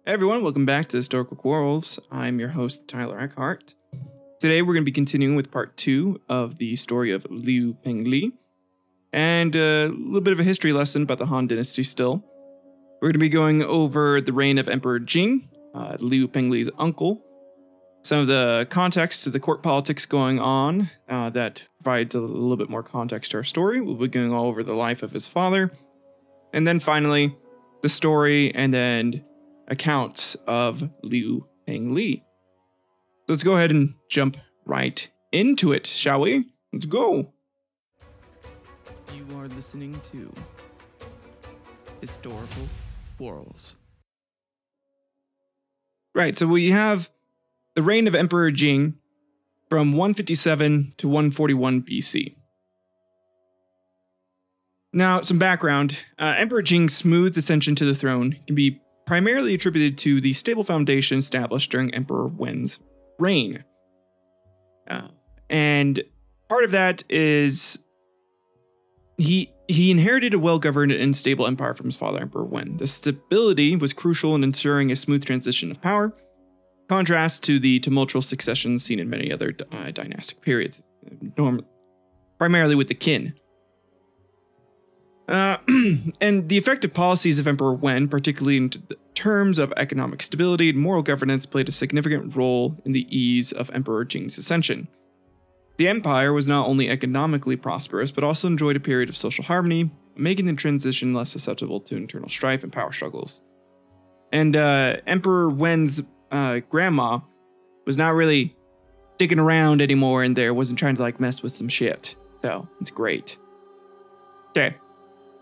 Hey everyone, welcome back to Historical Quarrels. I'm your host, Tyler Eckhart. Today we're going to be continuing with part 2 of the story of Liu Pengli, and a little bit of a history lesson about the Han Dynasty still. We're going to be going over the reign of Emperor Jing, Liu Pengli's uncle, some of the context to the court politics going on that provides a little bit more context to our story. We'll be going all over the life of his father, and then finally, the story and then accounts of Liu Pengli. Let's go ahead and jump right into it, shall we? Let's go. You are listening to Historical Quarrels. Right, so we have the reign of Emperor Jing from 157 to 141 BC. Now, some background. Emperor Jing's smooth ascension to the throne can be primarily attributed to the stable foundation established during Emperor Wen's reign. And part of that is he inherited a well-governed and stable empire from his father, Emperor Wen. The stability was crucial in ensuring a smooth transition of power, contrast to the tumultuous successions seen in many other dynastic periods, primarily with the Qin. And the effective policies of Emperor Wen, particularly in terms of economic stability and moral governance, played a significant role in the ease of Emperor Jing's ascension. The empire was not only economically prosperous, but also enjoyed a period of social harmony, making the transition less susceptible to internal strife and power struggles. And Emperor Wen's grandma was not really sticking around anymore in there, wasn't trying to mess with some shit. So it's great. Okay.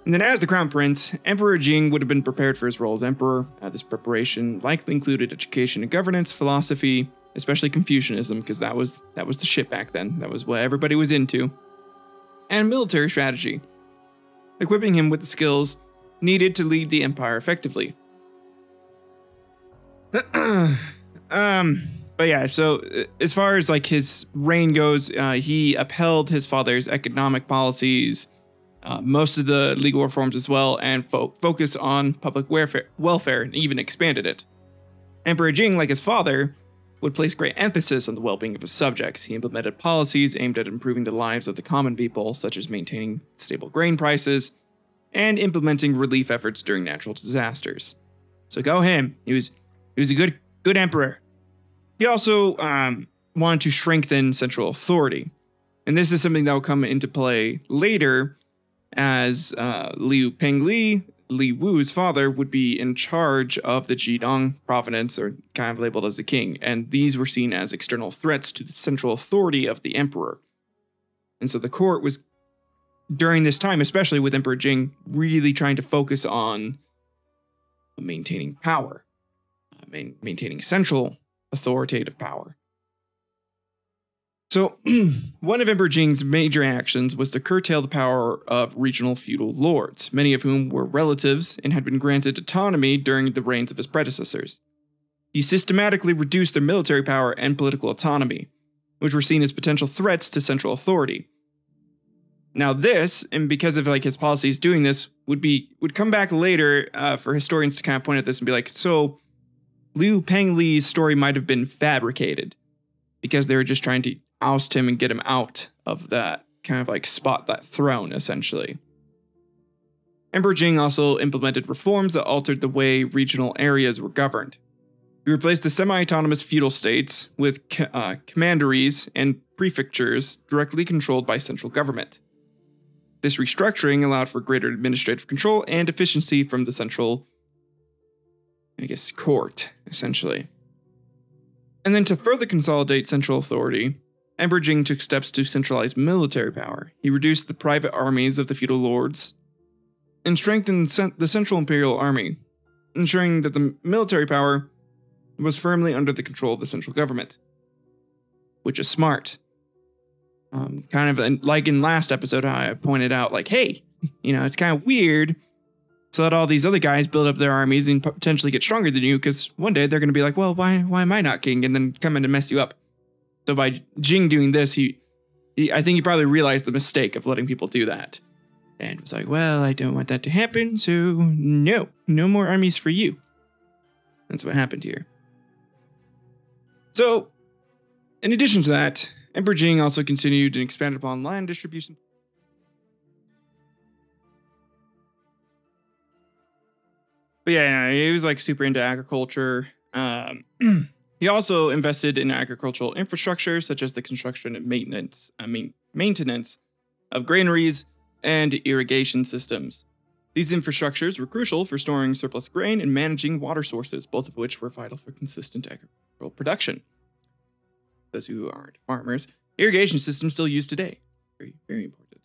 And then as the crown prince, Emperor Jing would have been prepared for his role as emperor. This preparation likely included education and governance, philosophy, especially Confucianism, because that was the shit back then. That was what everybody was into. And military strategy, equipping him with the skills needed to lead the empire effectively. But yeah, so as far as his reign goes, he upheld his father's economic policies, most of the legal reforms as well, and focus on public welfare, and even expanded it. Emperor Jing, like his father, would place great emphasis on the well-being of his subjects. He implemented policies aimed at improving the lives of the common people, such as maintaining stable grain prices and implementing relief efforts during natural disasters. So go him. He was a good emperor. He also wanted to strengthen central authority, and this is something that will come into play later, as Liu Pengli, Li Wu's father, would be in charge of the Zhejiang province, or kind of labeled as the king, and these were seen as external threats to the central authority of the emperor. And so the court was, during this time, especially with Emperor Jing, really trying to focus on maintaining power, maintaining central authoritative power. So, one of Emperor Jing's major actions was to curtail the power of regional feudal lords, many of whom were relatives and had been granted autonomy during the reigns of his predecessors. He systematically reduced their military power and political autonomy, which were seen as potential threats to central authority. Now this, and because of his policies doing this, would come back later for historians to kind of point at this and be like, so Liu Pengli's story might have been fabricated because they were just trying to oust him and get him out of that kind of spot, that throne, essentially. Emperor Jing also implemented reforms that altered the way regional areas were governed. He replaced the semi-autonomous feudal states with commanderies and prefectures directly controlled by central government. This restructuring allowed for greater administrative control and efficiency from the central, court, essentially. And then to further consolidate central authority, Emperor Jing took steps to centralize military power. He reduced the private armies of the feudal lords and strengthened the central imperial army, ensuring that the military power was firmly under the control of the central government, which is smart. Kind of like in last episode, I pointed out, hey, it's kind of weird to let all these other guys build up their armies and potentially get stronger than you, because one day they're going to be like, well, why am I not king? And then come in to mess you up. So by Jing doing this, I think he probably realized the mistake of letting people do that. And was like, well, I don't want that to happen, so no more armies for you. That's what happened here. So, in addition to that, Emperor Jing also continued and expanded upon land distribution. But yeah, he was like super into agriculture. He also invested in agricultural infrastructure, such as the construction and maintenance of granaries and irrigation systems. These infrastructures were crucial for storing surplus grain and managing water sources, both of which were vital for consistent agricultural production. Those who aren't farmers, irrigation systems still used today. Very, very important.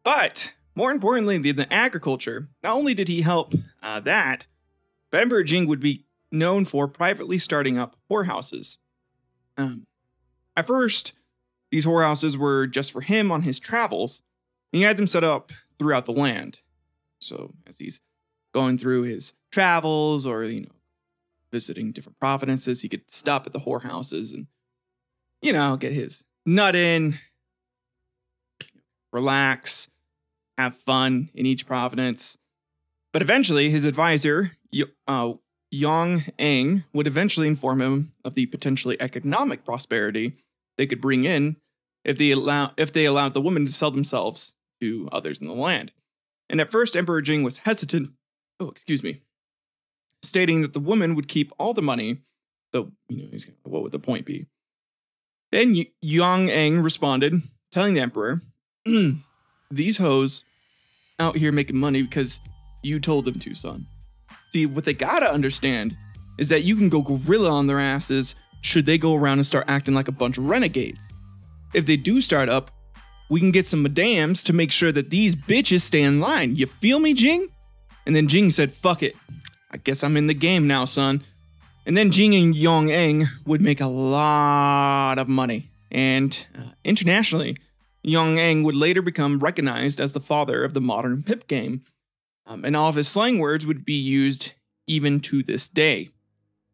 But more importantly than agriculture, not only did he help that, but Emperor Jing would be known for privately starting up whorehouses. At first, these whorehouses were just for him on his travels. He had them set up throughout the land. So as he's going through his travels or, visiting different provinces, he could stop at the whorehouses and, get his nut in, relax, have fun in each province. But eventually, his advisor, Yang Eng, would eventually inform him of the potentially economic prosperity they could bring in if they allowed the women to sell themselves to others in the land. And at first, Emperor Jing was hesitant, stating that the woman would keep all the money. So, what would the point be? Then Yang Eng responded, telling the emperor, these hoes out here making money because you told them to, son. See, what they gotta understand is that you can go gorilla on their asses should they go around and start acting like a bunch of renegades. If they do start up, we can get some madams to make sure that these bitches stay in line. You feel me, Jing? And then Jing said, fuck it. I guess I'm in the game now, son. And then Jing and Yang Eng would make a lot of money. And internationally, Yang Eng would later become recognized as the father of the modern pimp game. And all of his slang words would be used even to this day.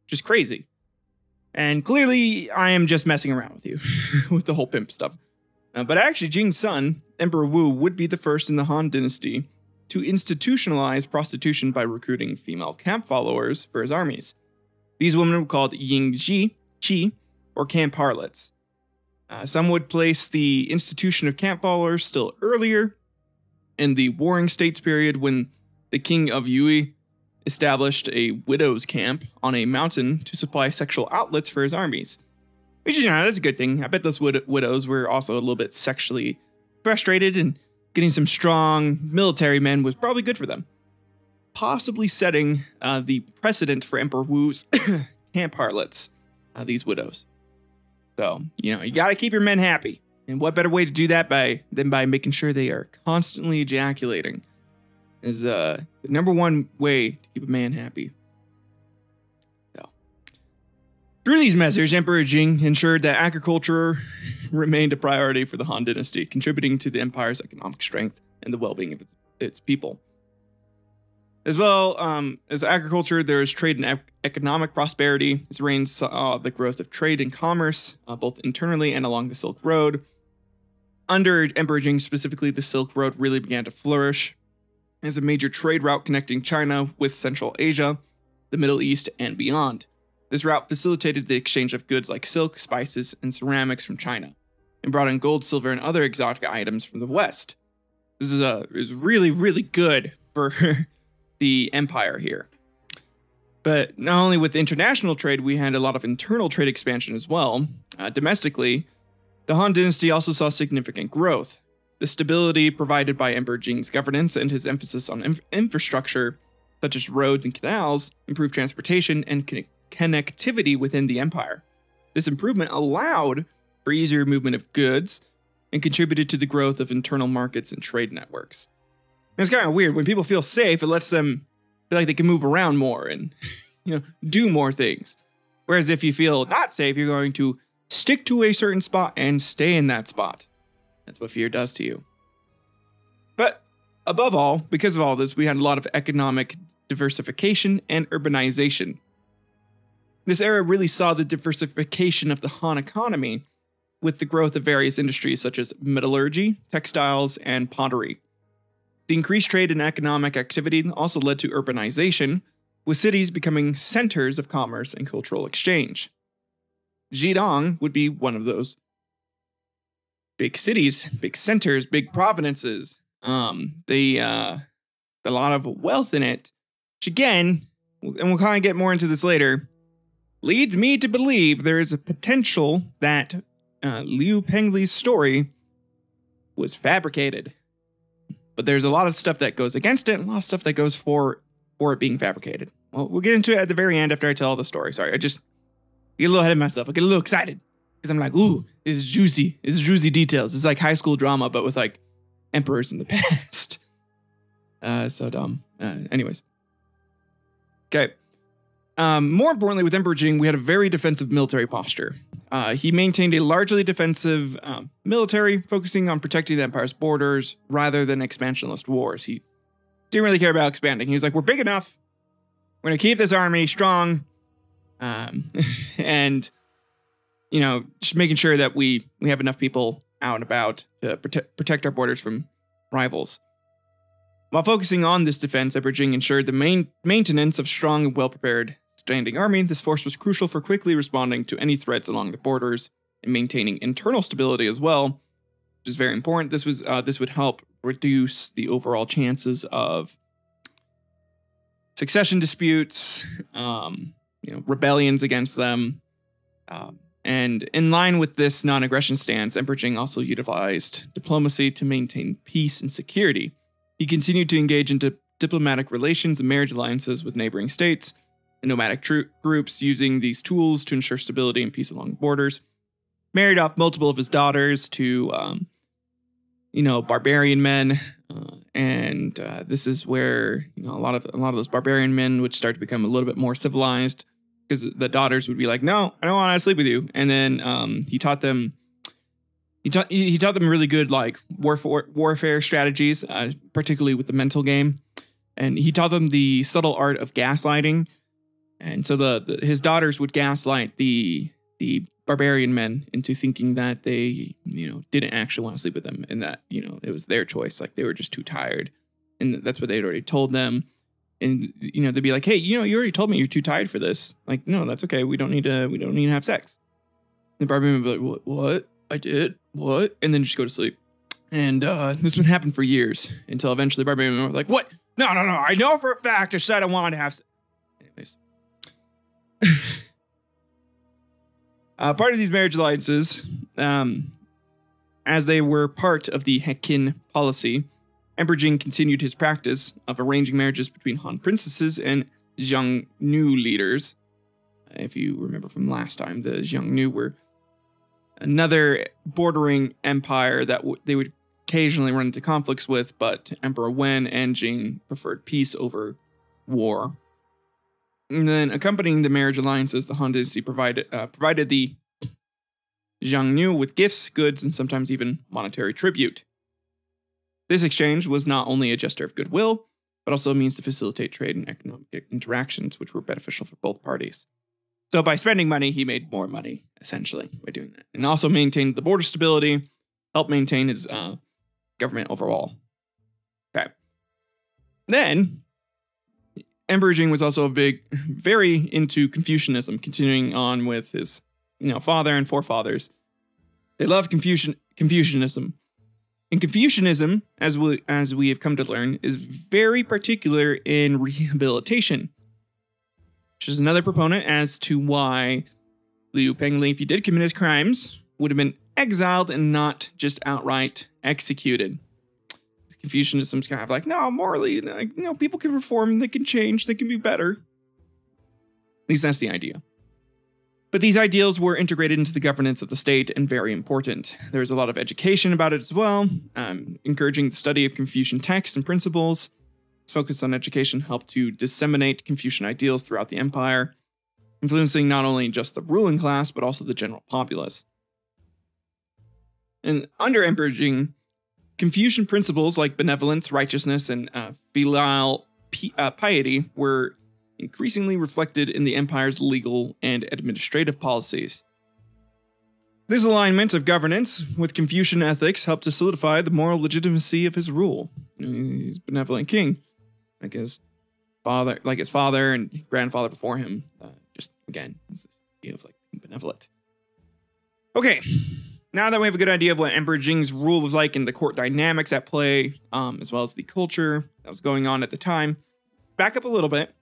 Which is crazy. And clearly, I am just messing around with you with the whole pimp stuff. But actually, Jing's son, Emperor Wu, would be the first in the Han Dynasty to institutionalize prostitution by recruiting female camp followers for his armies. These women were called Yingji, Qi, or camp harlots. Some would place the institution of camp followers still earlier, in the Warring States period when the king of Yui established a widow's camp on a mountain to supply sexual outlets for his armies. Which, that's a good thing. I bet those widows were also a little bit sexually frustrated, and getting some strong military men was probably good for them. Possibly setting the precedent for Emperor Wu's camp harlots, these widows. So, you gotta keep your men happy. And what better way to do that than by making sure they are constantly ejaculating is the number one way to keep a man happy. So, through these measures, Emperor Jing ensured that agriculture remained a priority for the Han Dynasty, contributing to the empire's economic strength and the well-being of its people. As well as agriculture, there is trade and economic prosperity. His reign saw the growth of trade and commerce, both internally and along the Silk Road. Under Emperor Jing specifically, the Silk Road really began to flourish as a major trade route connecting China with Central Asia, the Middle East, and beyond. This route facilitated the exchange of goods like silk, spices, and ceramics from China, and brought in gold, silver, and other exotic items from the West. This is really, really good for the empire here. But not only with international trade, we had a lot of internal trade expansion as well. Domestically, the Han Dynasty also saw significant growth. The stability provided by Emperor Jing's governance and his emphasis on infrastructure, such as roads and canals, improved transportation and connectivity within the empire. This improvement allowed for easier movement of goods and contributed to the growth of internal markets and trade networks. And it's kind of weird. When people feel safe, it lets them feel like they can move around more and do more things. Whereas if you feel not safe, you're going to stick to a certain spot and stay in that spot. That's what fear does to you. But above all, because of all this, we had a lot of economic diversification and urbanization. This era really saw the diversification of the Han economy with the growth of various industries such as metallurgy, textiles, and pottery. The increased trade and economic activity also led to urbanization, with cities becoming centers of commerce and cultural exchange. Zhejiang would be one of those big cities, big centers, big provinces. A lot of wealth in it, which again, and we'll kind of get more into this later, leads me to believe there is a potential that Liu Pengli's story was fabricated. But there's a lot of stuff that goes against it and a lot of stuff that goes for it being fabricated. Well, we'll get into it at the very end after I tell the story. Sorry, I just get a little ahead of myself. I get a little excited because I'm like, ooh, this is juicy. This is juicy details. It's like high school drama, but with like emperors in the past. So dumb. Anyways. Okay. More importantly, with Emperor Jing, we had a very defensive military posture. He maintained a largely defensive military, focusing on protecting the empire's borders rather than expansionist wars. He didn't really care about expanding. He was like, we're big enough. We're going to keep this army strong. And, you know, just making sure that we have enough people out and about to protect our borders from rivals. While focusing on this defense, Emperor Jing ensured the maintenance of strong and well-prepared standing army. This force was crucial for quickly responding to any threats along the borders and maintaining internal stability as well, which is very important. This would help reduce the overall chances of succession disputes, rebellions against them. And in line with this non-aggression stance, Emperor Jing also utilized diplomacy to maintain peace and security. He continued to engage in diplomatic relations and marriage alliances with neighboring states and nomadic groups, using these tools to ensure stability and peace along the borders. Married off multiple of his daughters to, barbarian men, and this is where a lot of those barbarian men would start to become a little bit more civilized, because the daughters would be like, "No, I don't want to sleep with you," and then he taught them. He taught them really good like warfare strategies, particularly with the mental game, and he taught them the subtle art of gaslighting. And so his daughters would gaslight the barbarian men into thinking that they didn't actually want to sleep with them, and that it was their choice, like they were just too tired, and that's what they'd already told them. And they'd be like, "Hey, you already told me you're too tired for this. Like, no, that's okay. We don't need to have sex." The barbarian would be like, "What? I did? What?" And then just go to sleep. And this would happen for years until eventually the barbarian would be like, "What? No. I know for a fact I said I wanted to have sex." Anyways. Part of these marriage alliances, as they were part of the Hekin policy, Emperor Jing continued his practice of arranging marriages between Han princesses and Xiongnu leaders. If you remember from last time, the Xiongnu were another bordering empire that they would occasionally run into conflicts with, but Emperor Wen and Jing preferred peace over war. And then accompanying the marriage alliances, the Han Dynasty provided the Xiongnu with gifts, goods, and sometimes even monetary tribute. This exchange was not only a gesture of goodwill, but also a means to facilitate trade and economic interactions, which were beneficial for both parties. So by spending money, he made more money, essentially, by doing that. And also maintained the border stability, helped maintain his government overall. Okay. Then, Emperor Jing was also very into Confucianism, continuing on with his father and forefathers. They loved Confucianism. And Confucianism, as we have come to learn, is very particular in rehabilitation, which is another proponent as to why Liu Pengli, if he did commit his crimes, would have been exiled and not just outright executed. Confucianism's kind of like, no, morally, people can reform, they can change, they can be better. At least that's the idea. But these ideals were integrated into the governance of the state and very important. There's a lot of education about it as well, encouraging the study of Confucian texts and principles. Its focus on education helped to disseminate Confucian ideals throughout the empire, influencing not only just the ruling class, but also the general populace. And under Emperor Jing, Confucian principles like benevolence, righteousness, and filial piety were increasingly reflected in the empire's legal and administrative policies. This alignment of governance with Confucian ethics helped to solidify the moral legitimacy of his rule. He's a benevolent king, I guess. his father and grandfather before him. Just again, it's this idea of like being benevolent. Okay, now that we have a good idea of what Emperor Jing's rule was like and the court dynamics at play, as well as the culture that was going on at the time, back up a little bit,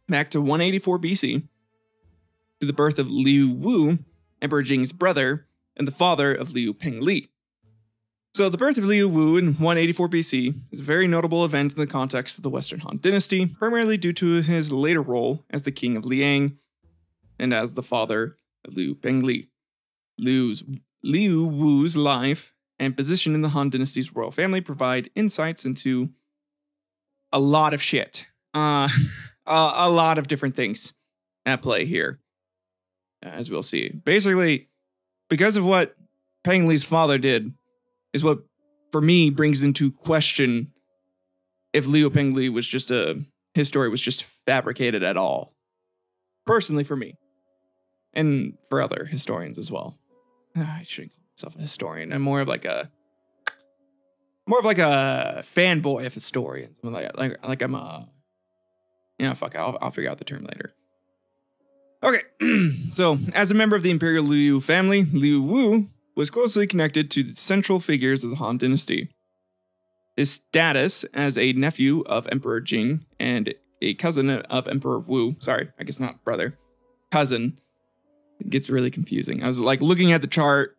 back to 184 BC, to the birth of Liu Wu, Emperor Jing's brother and the father of Liu Pengli. So the birth of Liu Wu in 184 BC is a very notable event in the context of the Western Han Dynasty, primarily due to his later role as the king of Liang and as the father of Liu Pengli. Liu Wu's life and position in the Han Dynasty's royal family provide insights into a lot of shit. A lot of different things at play here, as we'll see. Basically, because of what Pengli's father did, is what, for me, brings into question if Liu Pengli was just his story was just fabricated at all. Personally, for me. And for other historians as well. I shouldn't call myself a historian. I'm more of like a fanboy of historians. Like I'm a, fuck, I'll figure out the term later. Okay, so as a member of the Imperial Liu family, Liu Wu was closely connected to the central figures of the Han Dynasty. His status as a nephew of Emperor Jing and a cousin of Emperor Wu, sorry, I guess not brother, cousin, it gets really confusing. I was like looking at the chart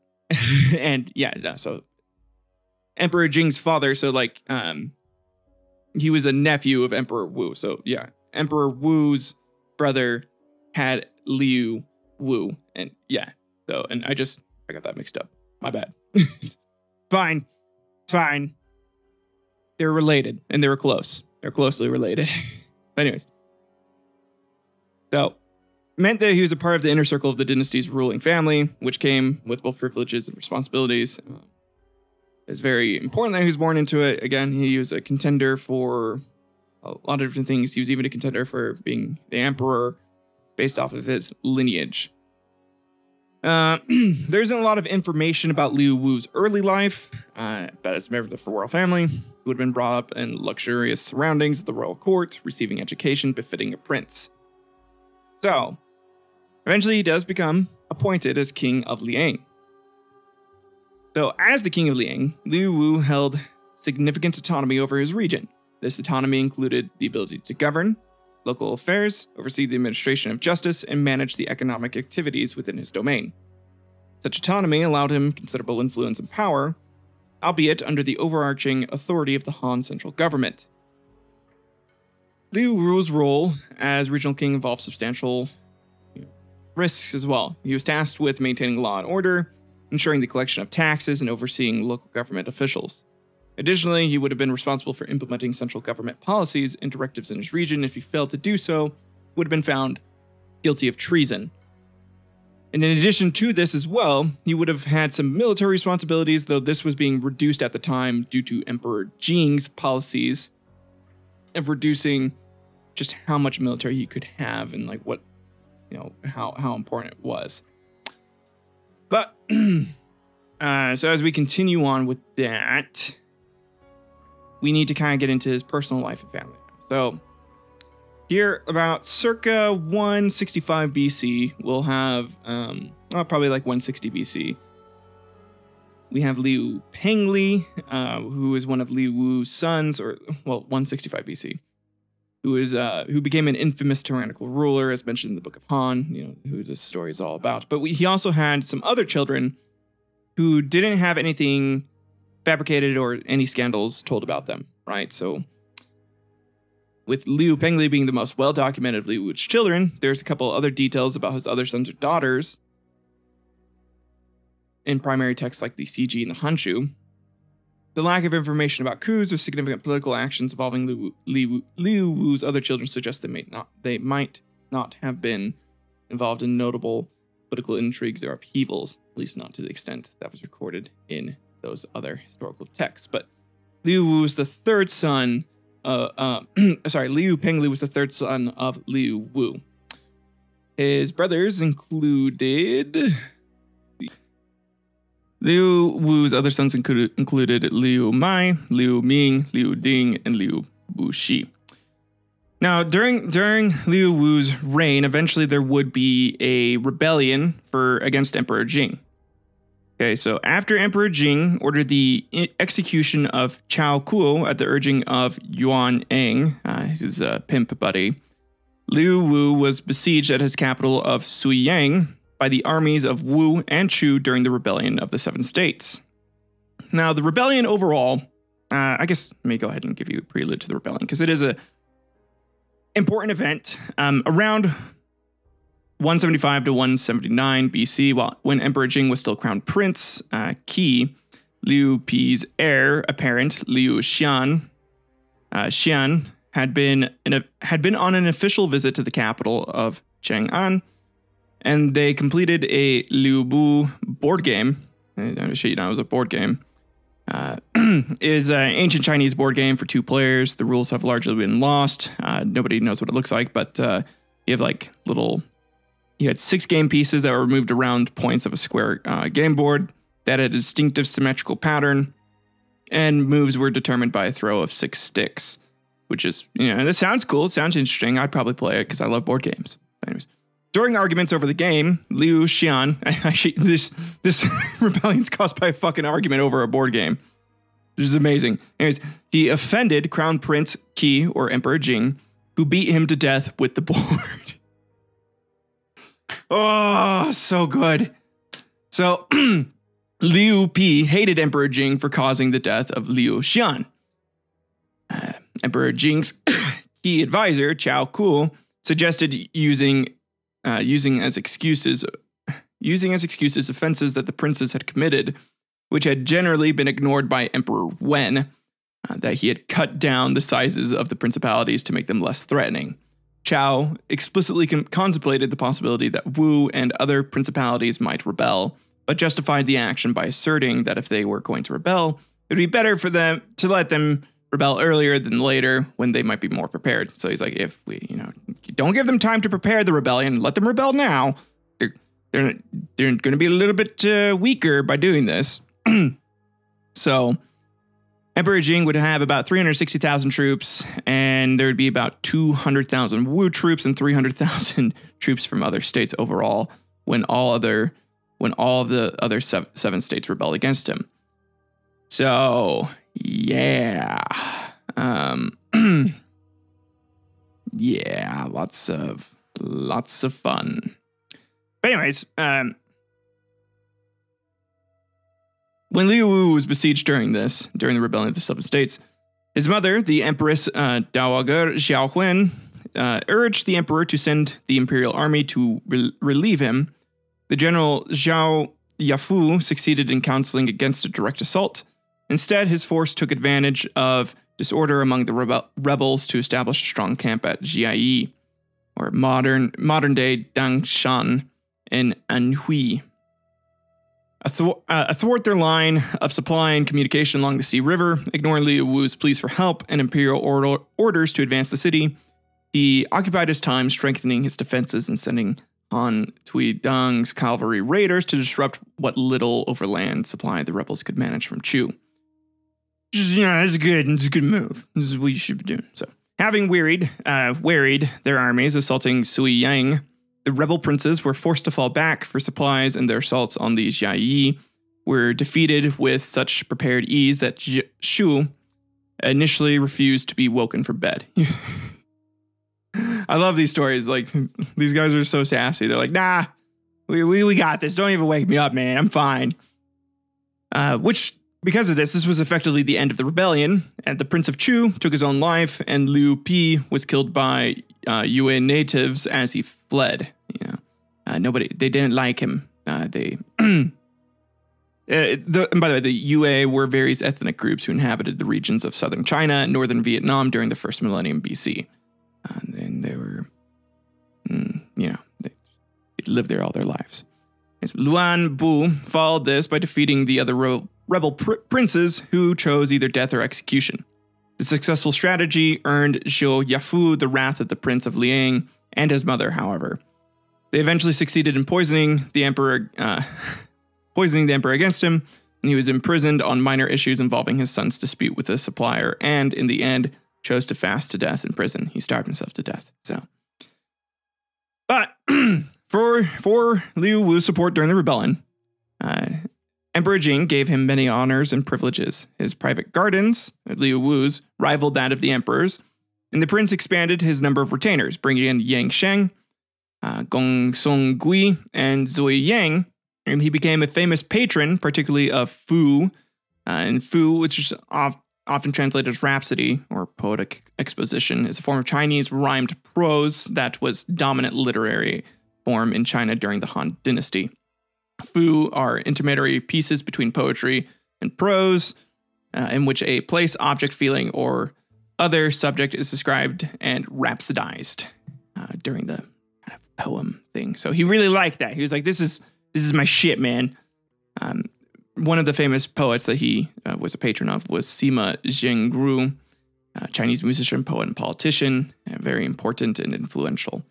and yeah, no, so Emperor Jing's father, so like he was a nephew of Emperor Wu. So yeah, Emperor Wu's brother had Liu Wu, and yeah, so and I got that mixed up. My bad. Fine. It's fine. They're related and they were close. They're closely related. But anyways. So meant that he was a part of the inner circle of the dynasty's ruling family, which came with both privileges and responsibilities. It's very important that he was born into it. Again, he was a contender for a lot of different things. He was even a contender for being the emperor based off of his lineage. There isn't a lot of information about Liu Wu's early life, but as a member of the royal family, he would have been brought up in luxurious surroundings at the royal court, receiving education befitting a prince. So, eventually he does become appointed as king of Liang. So, as the king of Liang, Liu Wu held significant autonomy over his region. This autonomy included the ability to govern local affairs, oversee the administration of justice, and manage the economic activities within his domain. Such autonomy allowed him considerable influence and power, albeit under the overarching authority of the Han central government. Liu Wu's role as regional king involved substantial risks as well. He was tasked with maintaining law and order, ensuring the collection of taxes, and overseeing local government officials. Additionally, he would have been responsible for implementing central government policies and directives in his region. If he failed to do so, would have been found guilty of treason. And in addition to this as well, he would have had some military responsibilities, though this was being reduced at the time due to Emperor Jing's policies of reducing just how much military he could have and like what, how important it was. But, so as we continue on with that, we need to kind of get into his personal life and family. So here, about circa 165 BC, we'll have, probably like 160 BC, we have Liu Pengli, who is one of Liu Wu's sons, 165 BC, who became an infamous tyrannical ruler, as mentioned in the Book of Han, who this story is all about. But he also had some other children who didn't have anything fabricated or any scandals told about them, right? So with Liu Pengli being the most well-documented of Liu Wu's children, there's a couple other details about his other sons or daughters in primary texts like the CG and the Hanshu. The lack of information about coups or significant political actions involving Liu Wu's other children suggests they might not have been involved in notable political intrigues or upheavals, at least not to the extent that was recorded in those other historical texts. But Liu Wu was the third son. Liu Pengli was the third son of Liu Wu. His brothers included. Liu Wu's other sons included Liu Mai, Liu Ming, Liu Ding, and Liu Bushi. Now, during Liu Wu's reign, eventually there would be a rebellion against Emperor Jing. Okay, so after Emperor Jing ordered the execution of Chao Kuo at the urging of Yuan Eng, his pimp buddy, Liu Wu was besieged at his capital of Suiyang by the armies of Wu and Chu during the rebellion of the Seven States. Now, the rebellion overall, I guess let me go ahead and give you a prelude to the rebellion, because it is a important event. Around 175 to 179 BC, when Emperor Jing was still crowned prince, Qi, Liu Pi's heir apparent, Liu Xian, had been on an official visit to the capital of Chang'an, and they completed a Liu Bu board game. I show you now, it was a board game. Is an ancient Chinese board game for 2 players. The rules have largely been lost. Nobody knows what it looks like, but you have like you had 6 game pieces that were moved around points of a square game board that had a distinctive symmetrical pattern, and moves were determined by a throw of 6 sticks, which is, it sounds cool. It sounds interesting. I'd probably play it because I love board games. Anyways, during arguments over the game, Liu Xian, actually, this rebellion's caused by a fucking argument over a board game. This is amazing. Anyways, he offended Crown Prince Qi, or Emperor Jing, who beat him to death with the board. Oh, so good. So Liu Pi hated Emperor Jing for causing the death of Liu Xian. Emperor Jing's key advisor, Chao Kuo, suggested using as excuses offenses that the princes had committed, which had generally been ignored by Emperor Wen, that he had cut down the sizes of the principalities to make them less threatening. Chao explicitly contemplated the possibility that Wu and other principalities might rebel, but justified the action by asserting that if they were going to rebel, it would be better for them to let them rebel earlier than later, when they might be more prepared. So he's like, if we, don't give them time to prepare the rebellion, let them rebel now, they're going to be a little bit weaker by doing this. So Emperor Jing would have about 360,000 troops, and there would be about 200,000 Wu troops and 300,000 troops from other states overall when all of the other 7 states rebelled against him. So, yeah. Yeah, lots of fun. But anyways, when Liu Wu was besieged during the rebellion of the 7 states, his mother, the Empress Dowager Xiaohuan, urged the emperor to send the imperial army to relieve him. The general Zhao Yafu succeeded in counseling against a direct assault. Instead, his force took advantage of disorder among the rebels to establish a strong camp at Jiayi, or modern-day Dangshan, in Anhui. Athwart their line of supply and communication along the Sea River, ignoring Liu Wu's pleas for help and imperial orders to advance the city, he occupied his time strengthening his defenses and sending Han Tuidang's cavalry raiders to disrupt what little overland supply the rebels could manage from Chu. Just, it's a good move. This is what you should be doing. So, having wearied their armies assaulting Suiyang, the rebel princes were forced to fall back for supplies, and their assaults on the Jiayi were defeated with such prepared ease that Shu initially refused to be woken from bed. I love these stories. Like, these guys are so sassy. They're like, nah, we got this. Don't even wake me up, man. I'm fine. Because of this was effectively the end of the rebellion, and the Prince of Chu took his own life, and Liu Pi was killed by Yue natives as he fled. They didn't like him. And by the way, the Yue were various ethnic groups who inhabited the regions of southern China and northern Vietnam during the first millennium BC. And they were, they lived there all their lives. Luan Bu followed this by defeating the other rebel princes who chose either death or execution. The successful strategy earned Zhou Yafu the wrath of the Prince of Liang and his mother, however. They eventually succeeded in poisoning the emperor against him, and he was imprisoned on minor issues involving his son's dispute with a supplier, and in the end, chose to fast to death in prison. He starved himself to death. So, but for Liu Wu's support during the rebellion, Emperor Jing gave him many honors and privileges. His private gardens, Liu Wu's, rivaled that of the emperor's, and the prince expanded his number of retainers, bringing in Yang Sheng, Gong Song Gui, and Zui Yang, and he became a famous patron, particularly of Fu, and Fu, which is often translated as rhapsody or poetic exposition, is a form of Chinese rhymed prose that was dominant literary form in China during the Han Dynasty. Fu are intermediary pieces between poetry and prose, in which a place, object, feeling, or other subject is described and rhapsodized during the kind of poem thing. So he really liked that. He was like, "This is my shit, man." One of the famous poets that he was a patron of was Sima Zhengru, a Chinese musician, poet, and politician, very important and influential.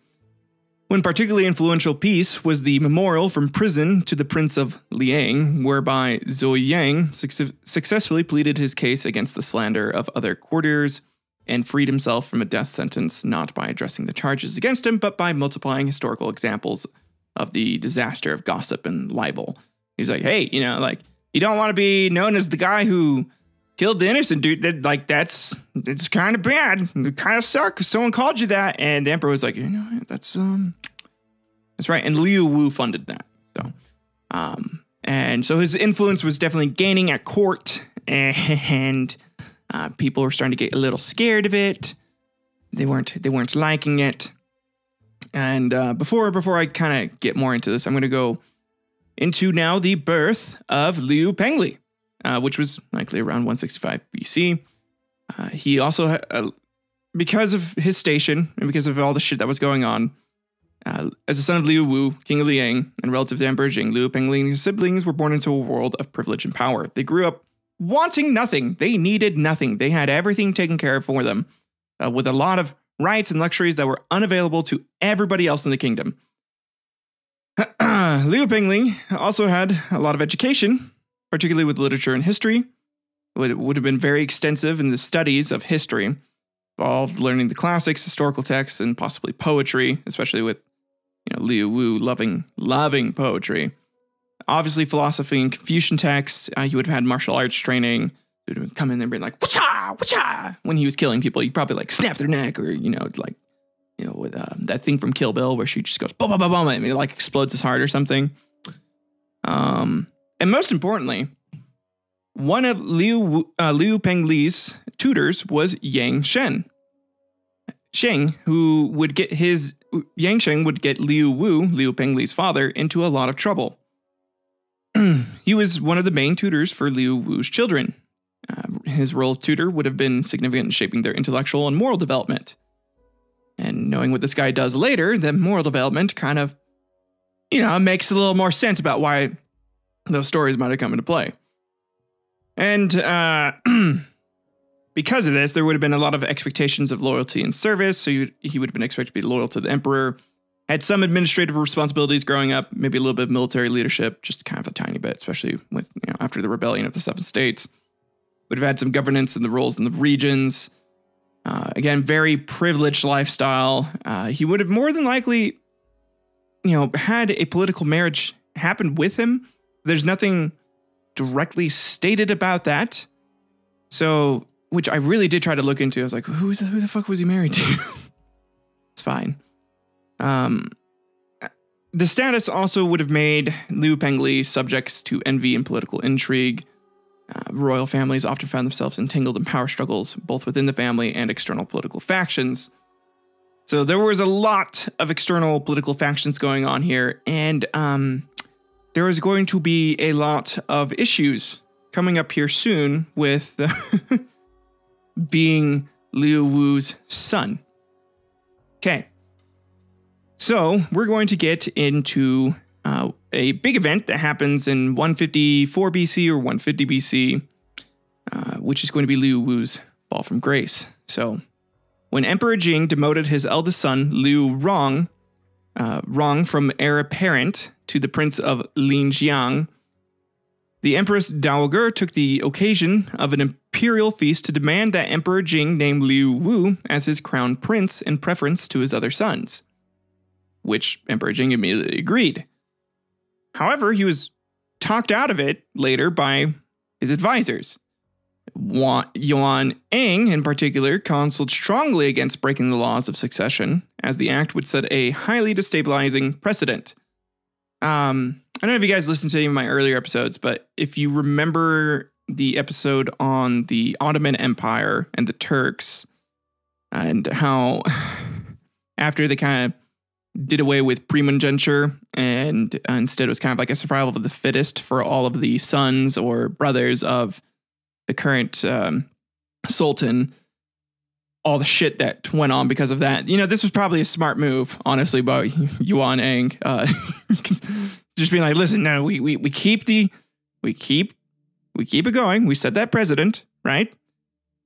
One particularly influential piece was the memorial from prison to the Prince of Liang, whereby Zhou Yang successfully pleaded his case against the slander of other courtiers and freed himself from a death sentence, not by addressing the charges against him, but by multiplying historical examples of the disaster of gossip and libel. He's like, hey, you don't want to be known as the guy who killed the innocent dude. It's kind of bad. It kind of sucks because someone called you that. And the emperor was like, that's right. And Liu Wu funded that. And so his influence was definitely gaining at court, and people were starting to get a little scared of it. They weren't liking it. And before I kind of get more into this, I'm going to go into now the birth of Liu Pengli, which was likely around 165 BC. He also, because of his station and because of all the shit that was going on, as a son of Liu Wu, king of Liang, and relative to Emperor Jing, Liu Pengli and his siblings were born into a world of privilege and power. They grew up wanting nothing. They needed nothing. They had everything taken care of for them, with a lot of rights and luxuries that were unavailable to everybody else in the kingdom. Liu Pengli also had a lot of education, particularly with literature and history. It would have been very extensive in the studies of history, involved learning the classics, historical texts, and possibly poetry, especially with Liu Wu loving poetry. Obviously, philosophy and Confucian texts. He would have had martial arts training. He would have come in there and been like, "Wacha, wacha!" When he was killing people, he'd probably snap their neck, or with that thing from Kill Bill where she just goes boom, boom, boom, boom, and it explodes his heart or something. And most importantly, one of Liu Pengli's tutors was Yang Shen. Yang Sheng would get Liu Wu, Liu Pengli's father, into a lot of trouble. He was one of the main tutors for Liu Wu's children. His role as tutor would have been significant in shaping their intellectual and moral development. And knowing what this guy does later, the moral development kind of, makes a little more sense about why those stories might have come into play. And because of this, there would have been a lot of expectations of loyalty and service. So he would have been expected to be loyal to the emperor. Had some administrative responsibilities growing up, maybe a little bit of military leadership, just kind of a tiny bit, especially with after the rebellion of the Seven States. Would have had some governance in the roles in the regions. Again, very privileged lifestyle. He would have more than likely, had a political marriage happen with him. There's nothing directly stated about that. So, which I really did try to look into. I was like, who the fuck was he married to? It's fine. The status also would have made Liu Pengli subjects to envy and political intrigue. Royal families often found themselves entangled in power struggles, both within the family and external political factions. So there was a lot of external political factions going on here, and there was going to be a lot of issues coming up here soon with being Liu Wu's son. Okay. So we're going to get into a big event that happens in 154 BC or 150 BC, which is going to be Liu Wu's fall from grace. So when Emperor Jing demoted his eldest son, Liu Rong from heir apparent to the Prince of Linjiang, the Empress Dowager took the occasion of an imperial feast to demand that Emperor Jing name Liu Wu as his crown prince in preference to his other sons, which Emperor Jing immediately agreed. However, he was talked out of it later by his advisors. Yuan Eng, in particular, counseled strongly against breaking the laws of succession, as the act would set a highly destabilizing precedent. I don't know if you guys listened to any of my earlier episodes, but if you remember the episode on the Ottoman Empire and the Turks, and how after they kind of did away with primogeniture and instead it was kind of like a survival of the fittest for all of the sons or brothers of the current sultan, all the shit that went on because of that. You know, this was probably a smart move, honestly, by Yuan Eng. Just being like, listen, no, we keep it going. We set that precedent, right?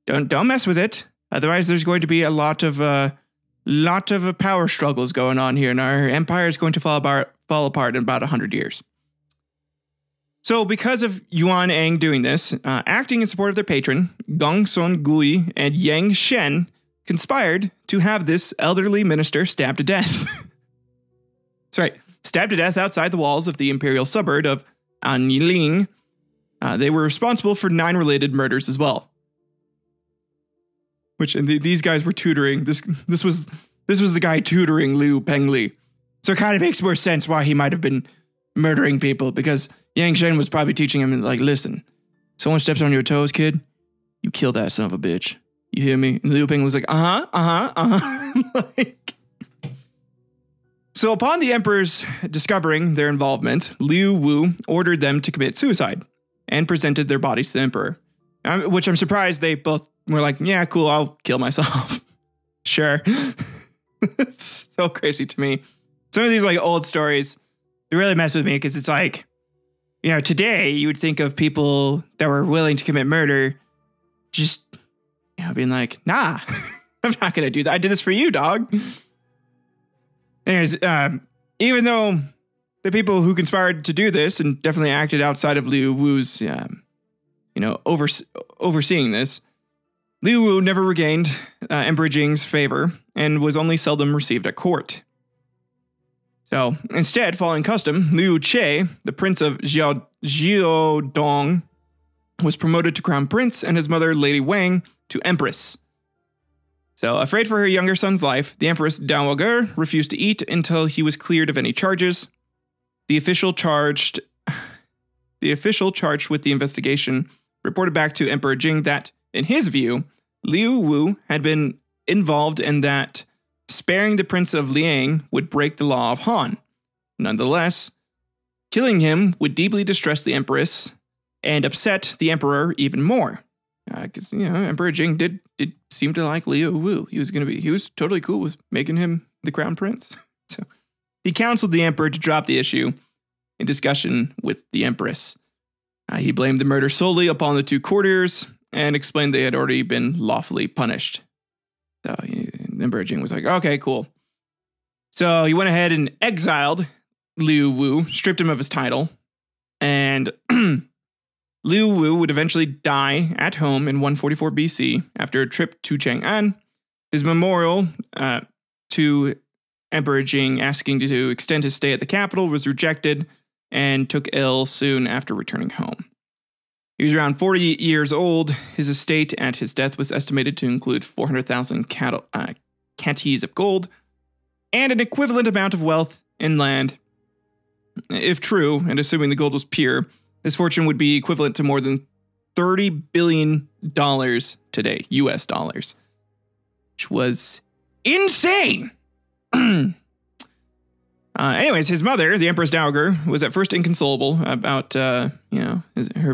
Don't mess with it. Otherwise, there's going to be a lot of power struggles going on here, and our empire is going to fall apart in about 100 years. So because of Yuan Eng doing this, acting in support of their patron, Gongsun Gui and Yang Shen conspired to have this elderly minister stabbed to death. That's right, stabbed to death outside the walls of the imperial suburb of Anling. They were responsible for 9 related murders as well. These guys were tutoring. This was the guy tutoring Liu Pengli. So it kind of makes more sense why he might have been murdering people, because Yang Shen was probably teaching him, like, listen, someone steps on your toes, kid, you kill that son of a bitch. You hear me? And Liu Pengli was like, like, so upon the emperors discovering their involvement, Liu Wu ordered them to commit suicide and presented their bodies to the emperor. Which I'm surprised they both were like, yeah, cool, I'll kill myself. Sure. It's so crazy to me. Some of these like old stories, they really mess with me, because it's like, you know, today you would think of people that were willing to commit murder just, you know, being like, nah, I'm not going to do that. I did this for you, dog. Anyways, even though the people who conspired to do this and definitely acted outside of Liu Wu's, overseeing this, Liu Wu never regained Emperor Jing's favor and was only seldom received at court. So instead, following custom, Liu Che, the prince of Jiodong, was promoted to crown prince, and his mother, Lady Wang, to empress. So, afraid for her younger son's life, the Empress Dowager refused to eat until he was cleared of any charges. The official charged with the investigation reported back to Emperor Jing that, in his view, Liu Wu had been involved in that sparing the Prince of Liang would break the law of Han. Nonetheless, killing him would deeply distress the Empress and upset the Emperor even more. Because, Emperor Jing did seem to like Liu Wu. He was totally cool with making him the crown prince. So he counseled the Emperor to drop the issue in discussion with the Empress. He blamed the murder solely upon the 2 courtiers and explained they had already been lawfully punished. So Emperor Jing was like, okay, cool. So he went ahead and exiled Liu Wu, stripped him of his title, and Liu Wu would eventually die at home in 144 BC after a trip to Chang'an. His memorial to Emperor Jing asking to extend his stay at the capital was rejected, and took ill soon after returning home. He was around 40 years old. His estate at his death was estimated to include 400,000 catties of gold and an equivalent amount of wealth in land. If true, and assuming the gold was pure, this fortune would be equivalent to more than $30 billion today, US dollars, which was insane. Anyways, his mother, the Empress Dowager, was at first inconsolable about, her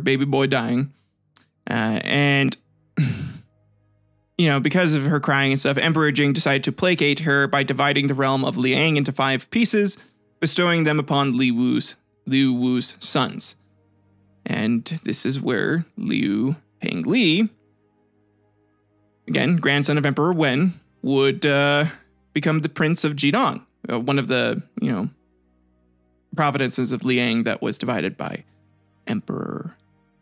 baby boy dying. And because of her crying and stuff, Emperor Jing decided to placate her by dividing the realm of Liang into 5 pieces, bestowing them upon Liu Wu's sons. And this is where Liu Pengli, again, grandson of Emperor Wen, would become the Prince of Jidong. One of the, providences of Liang that was divided by Emperor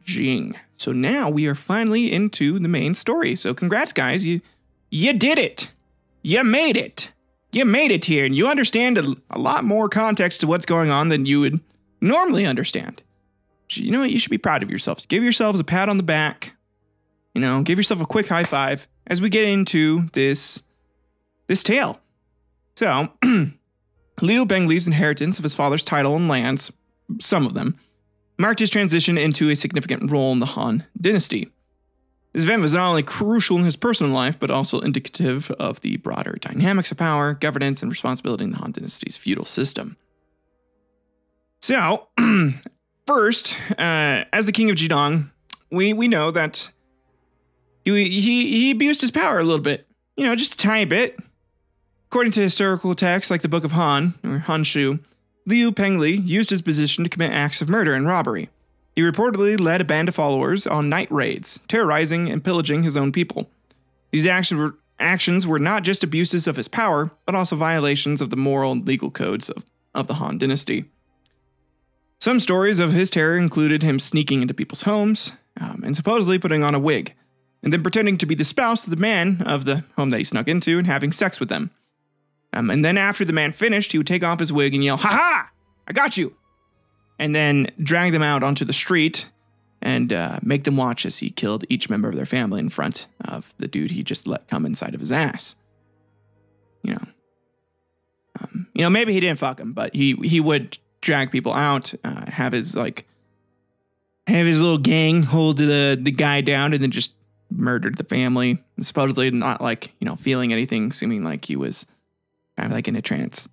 Jing. So now we are finally into the main story. So congrats, guys. You did it. You made it. You made it here, and you understand a lot more context to what's going on than you would normally understand. So you know what? You should be proud of yourselves. Give yourselves a pat on the back. You know, give yourself a quick high five as we get into this tale. So, Liu Pengli's inheritance of his father's title and lands, some of them, marked his transition into a significant role in the Han Dynasty. This event was not only crucial in his personal life, but also indicative of the broader dynamics of power, governance, and responsibility in the Han Dynasty's feudal system. So, first, as the king of Jidong, we know that he abused his power a little bit. You know, just a tiny bit. According to historical texts like the Book of Han, or Han Shu, Liu Pengli used his position to commit acts of murder and robbery. He reportedly led a band of followers on night raids, terrorizing and pillaging his own people. These actions were not just abuses of his power, but also violations of the moral and legal codes of the Han Dynasty. Some stories of his terror included him sneaking into people's homes and supposedly putting on a wig, and then pretending to be the spouse of the man of the home that he snuck into and having sex with them. And then after the man finished, he would take off his wig and yell, "Ha ha! I got you!" And then drag them out onto the street and make them watch as he killed each member of their family in front of the dude he just let come inside of his ass. You know, maybe he didn't fuck him, but he would drag people out, have his little gang hold the guy down, and then just murdered the family. And supposedly not feeling anything, seeming like he was kind of like in a trance.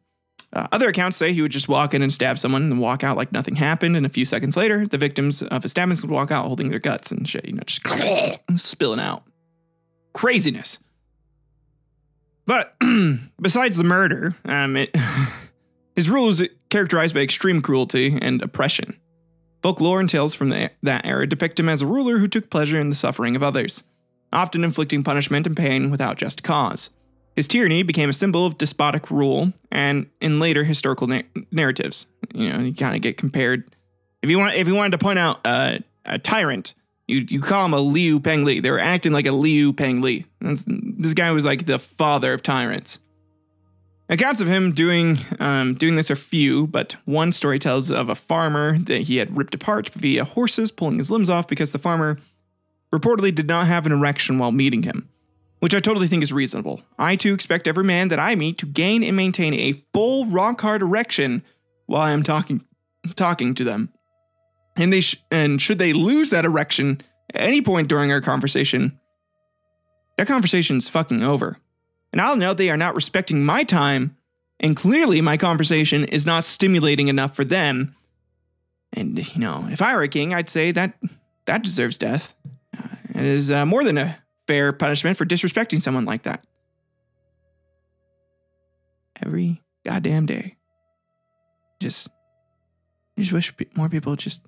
Other accounts say he would just walk in and stab someone and walk out like nothing happened. And a few seconds later, the victims of his stabbings would walk out holding their guts and shit, just spilling out. Craziness. But besides the murder, his rule is characterized by extreme cruelty and oppression. Folklore and tales from that era depict him as a ruler who took pleasure in the suffering of others, often inflicting punishment and pain without just cause. His tyranny became a symbol of despotic rule, and in later historical narratives, you kind of get compared. If you wanted to point out a tyrant, you call him a Liu Pengli. They were acting like a Liu Pengli. This guy was like the father of tyrants. Accounts of him doing this are few, but one story tells of a farmer that he had ripped apart via horses pulling his limbs off because the farmer reportedly did not have an erection while meeting him, which I totally think is reasonable. I too expect every man that I meet to gain and maintain a full rock-hard erection while I am talking to them. And should they lose that erection at any point during our conversation, that conversation's fucking over. And I'll know they are not respecting my time, and clearly my conversation is not stimulating enough for them. And, if I were a king, I'd say that deserves death. It is more than a fair punishment for disrespecting someone like that. Every goddamn day. I just wish more people just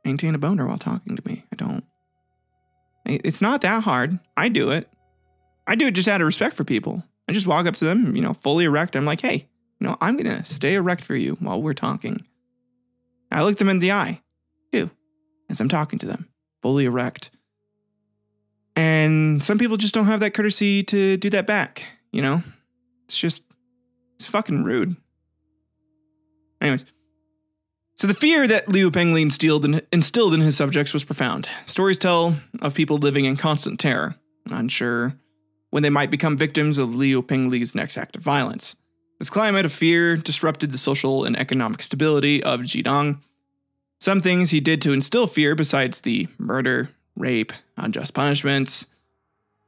maintain a boner while talking to me. It's not that hard. I do it. I do it just out of respect for people. I just walk up to them, fully erect. I'm like, hey, I'm going to stay erect for you while we're talking. I look them in the eye, too, as I'm talking to them, fully erect. And some people just don't have that courtesy to do that back, It's fucking rude. Anyways. So the fear that Liu Pengli instilled in his subjects was profound. Stories tell of people living in constant terror, unsure when they might become victims of Liu Pengli's next act of violence. This climate of fear disrupted the social and economic stability of Jidong. Some things he did to instill fear, besides the murder, rape, unjust punishments,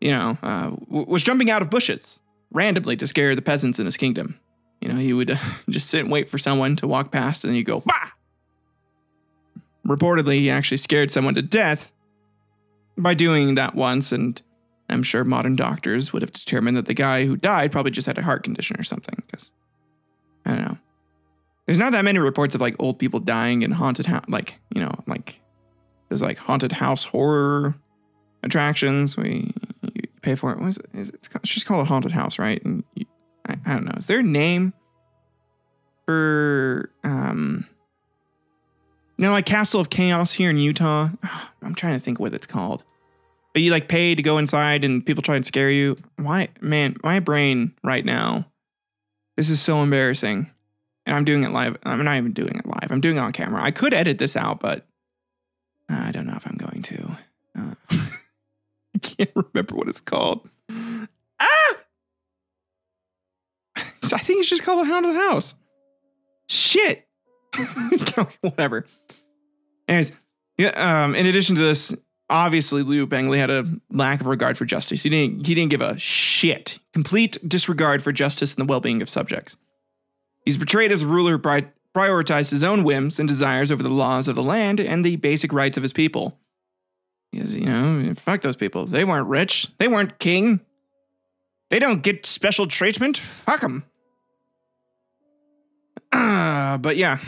was jumping out of bushes randomly to scare the peasants in his kingdom. He would just sit and wait for someone to walk past, and then you go, bah! Reportedly, he actually scared someone to death by doing that once, and I'm sure modern doctors would have determined that the guy who died probably just had a heart condition or something, because, I don't know. There's not that many reports of, old people dying in haunted house, there's, haunted house horror attractions where you pay for it. It's just called a haunted house, right? And I don't know. Is there a name for You know, like Castle of Chaos here in Utah. I'm trying to think what it's called. But you like pay to go inside and people try and scare you. Why, man, my brain right now. This is so embarrassing. And I'm doing it live. I'm not even doing it live. I'm doing it on camera. I could edit this out, but I don't know if I'm going to. I can't remember what it's called. Ah! I think it's just called A Hound of the House. Shit. Whatever. Anyways, yeah, in addition to this, obviously Liu Pengli had a lack of regard for justice. He didn't give a shit. Complete disregard for justice and the well-being of subjects. He's portrayed as a ruler who prioritized his own whims and desires over the laws of the land and the basic rights of his people. Because, you know, fuck those people. They weren't rich. They weren't king. They don't get special treatment. Fuck them. But yeah,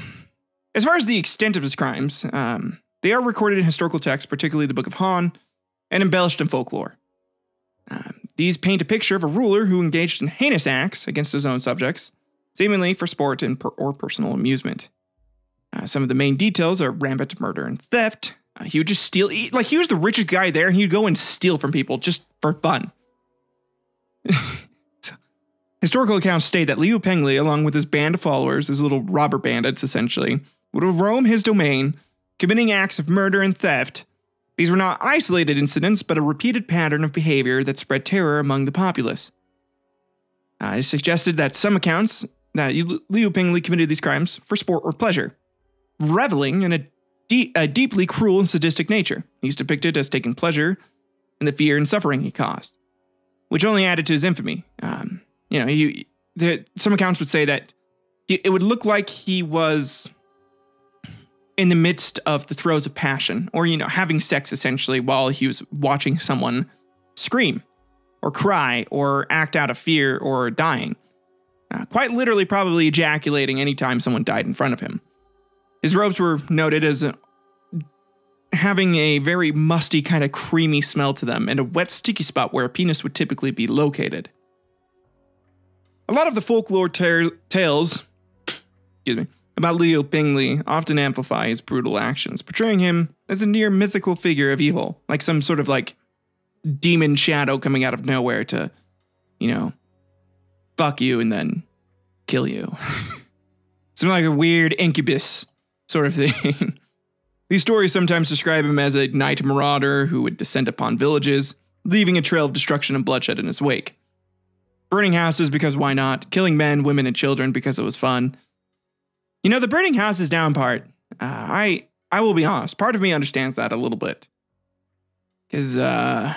as far as the extent of his crimes, they are recorded in historical texts, particularly the Book of Han, and embellished in folklore. These paint a picture of a ruler who engaged in heinous acts against his own subjects, seemingly for sport and or personal amusement. Some of the main details are rampant murder and theft. He would just steal, like he was the richest guy there, and he'd go and steal from people just for fun. Historical accounts state that Liu Pengli, along with his band of followers, his little robber bandits essentially, would roam his domain, committing acts of murder and theft. These were not isolated incidents, but a repeated pattern of behavior that spread terror among the populace. It suggested that some accounts that Liu Pengli committed these crimes for sport or pleasure, reveling in a deeply cruel and sadistic nature. He's depicted as taking pleasure in the fear and suffering he caused, which only added to his infamy. Some accounts would say that it would look like he was in the midst of the throes of passion, or, you know, having sex essentially while he was watching someone scream or cry or act out of fear or dying. Quite literally probably ejaculating anytime someone died in front of him. His robes were noted as having a very musty kind of creamy smell to them and a wet sticky spot where a penis would typically be located. A lot of the folklore tales about Liu Pengli often amplify his brutal actions, portraying him as a near mythical figure of evil, like some sort of like demon shadow coming out of nowhere to, you know, fuck you and then kill you. Something like a weird incubus sort of thing. These stories sometimes describe him as a night marauder who would descend upon villages, leaving a trail of destruction and bloodshed in his wake. Burning houses because why not? Killing men, women, and children because it was fun. You know, the burning houses down part, I will be honest, part of me understands that a little bit. Because, I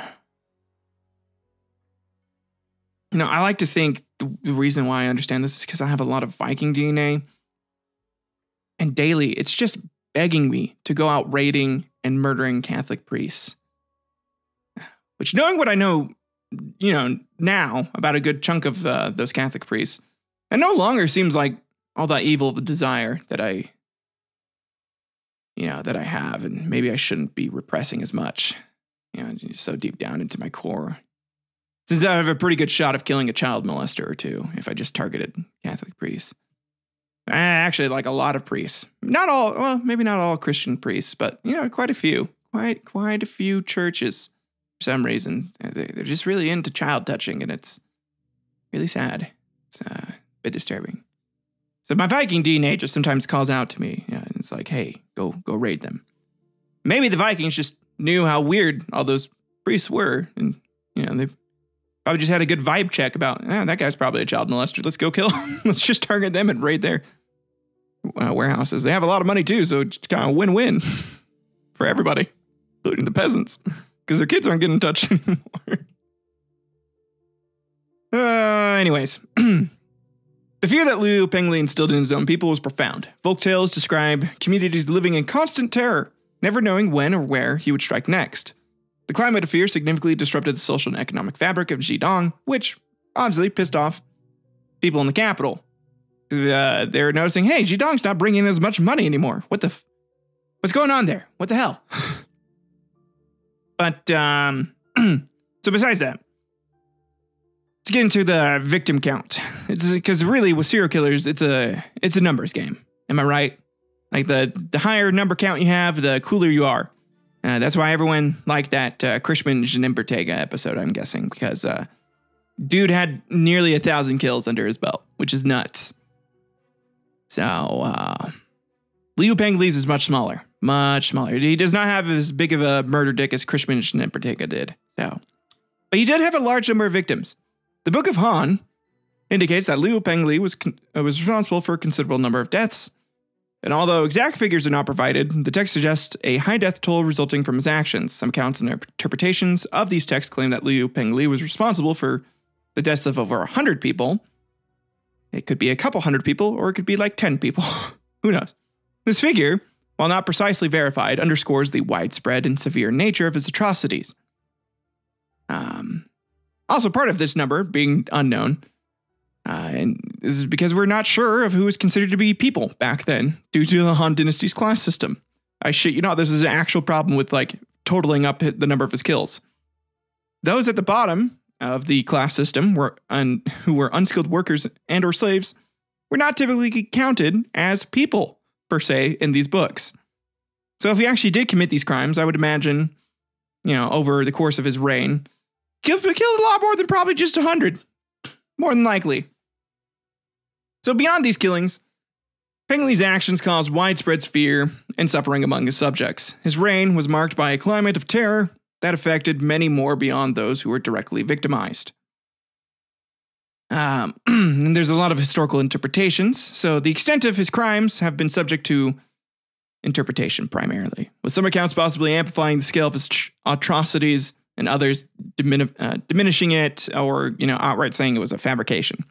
like to think the reason why I understand this is because I have a lot of Viking DNA. And daily, it's just begging me to go out raiding and murdering Catholic priests. Which, knowing what I know, now about a good chunk of those Catholic priests, it no longer seems like all that evil of a desire that I have, and maybe I shouldn't be repressing as much, so deep down into my core. Since I have a pretty good shot of killing a child molester or two if I just targeted Catholic priests. Actually, like a lot of priests. Not all, well, maybe not all Christian priests, but, quite a few. Quite a few churches. For some reason, they're just really into child touching, and it's really sad. It's a bit disturbing. So my Viking DNA just sometimes calls out to me. And it's like, hey, go raid them. Maybe the Vikings just knew how weird all those priests were, and they probably just had a good vibe check about, that guy's probably a child molester. Let's go kill him. Let's just target them and raid their warehouses. They have a lot of money too, so it's kind of win-win for everybody, including the peasants. Because their kids aren't getting touched anymore. Anyways. The fear that Liu Pengli instilled in his own people was profound. Folktales describe communities living in constant terror, never knowing when or where he would strike next. The climate of fear significantly disrupted the social and economic fabric of Zhejiang, which obviously pissed off people in the capital. They're noticing, hey, Zhejiang's not bringing in as much money anymore. What's going on there? What the hell? But, so besides that, let's get into the victim count. It's because really with serial killers, it's a numbers game. Am I right? Like the higher number count you have, the cooler you are. That's why everyone liked that Krishman Janimpurtega episode, I'm guessing, because dude had nearly 1,000 kills under his belt, which is nuts. So Liu Pengli's is much smaller. Much smaller. He does not have as big of a murder dick as Krishman Janimpurtega did. So, but he did have a large number of victims. The Book of Han indicates that Liu Pengli was responsible for a considerable number of deaths. And although exact figures are not provided, the text suggests a high death toll resulting from his actions. Some accounts and interpretations of these texts claim that Liu Pengli was responsible for the deaths of over 100 people. It could be a couple hundred people, or it could be like 10 people. Who knows? This figure, while not precisely verified, underscores the widespread and severe nature of his atrocities. Also, part of this number being unknown, and this is because we're not sure of who was considered to be people back then due to the Han Dynasty's class system. I shit you not, this is an actual problem with like totaling up the number of his kills. Those at the bottom of the class system who were unskilled workers and or slaves were not typically counted as people per se in these books. So if he actually did commit these crimes, I would imagine, over the course of his reign, killed a lot more than probably just 100. More than likely. So beyond these killings, Pengli's actions caused widespread fear and suffering among his subjects. His reign was marked by a climate of terror that affected many more beyond those who were directly victimized. And there's a lot of historical interpretations, so the extent of his crimes have been subject to interpretation primarily, with some accounts possibly amplifying the scale of his atrocities and others diminishing it or, outright saying it was a fabrication.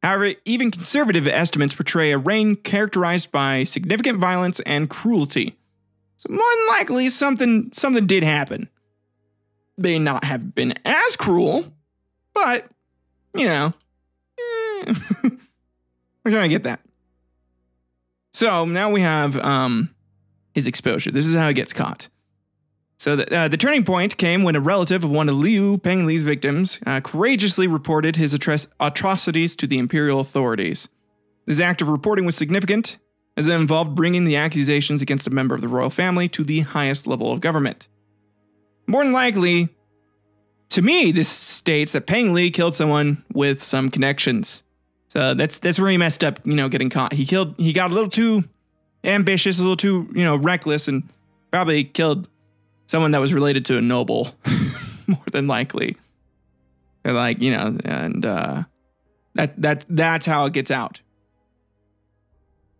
However, even conservative estimates portray a reign characterized by significant violence and cruelty. So more than likely, something did happen. May not have been as cruel, but, we're gonna get that. So now we have his exposure. This is how he gets caught. So the turning point came when a relative of one of Liu Pengli's victims courageously reported his atrocities to the imperial authorities. This act of reporting was significant, as it involved bringing the accusations against a member of the royal family to the highest level of government. More than likely, to me, this states that Pengli killed someone with some connections. So that's where he messed up, getting caught. He got a little too ambitious, a little too, reckless, and probably killed someone that was related to a noble, more than likely. And that's how it gets out.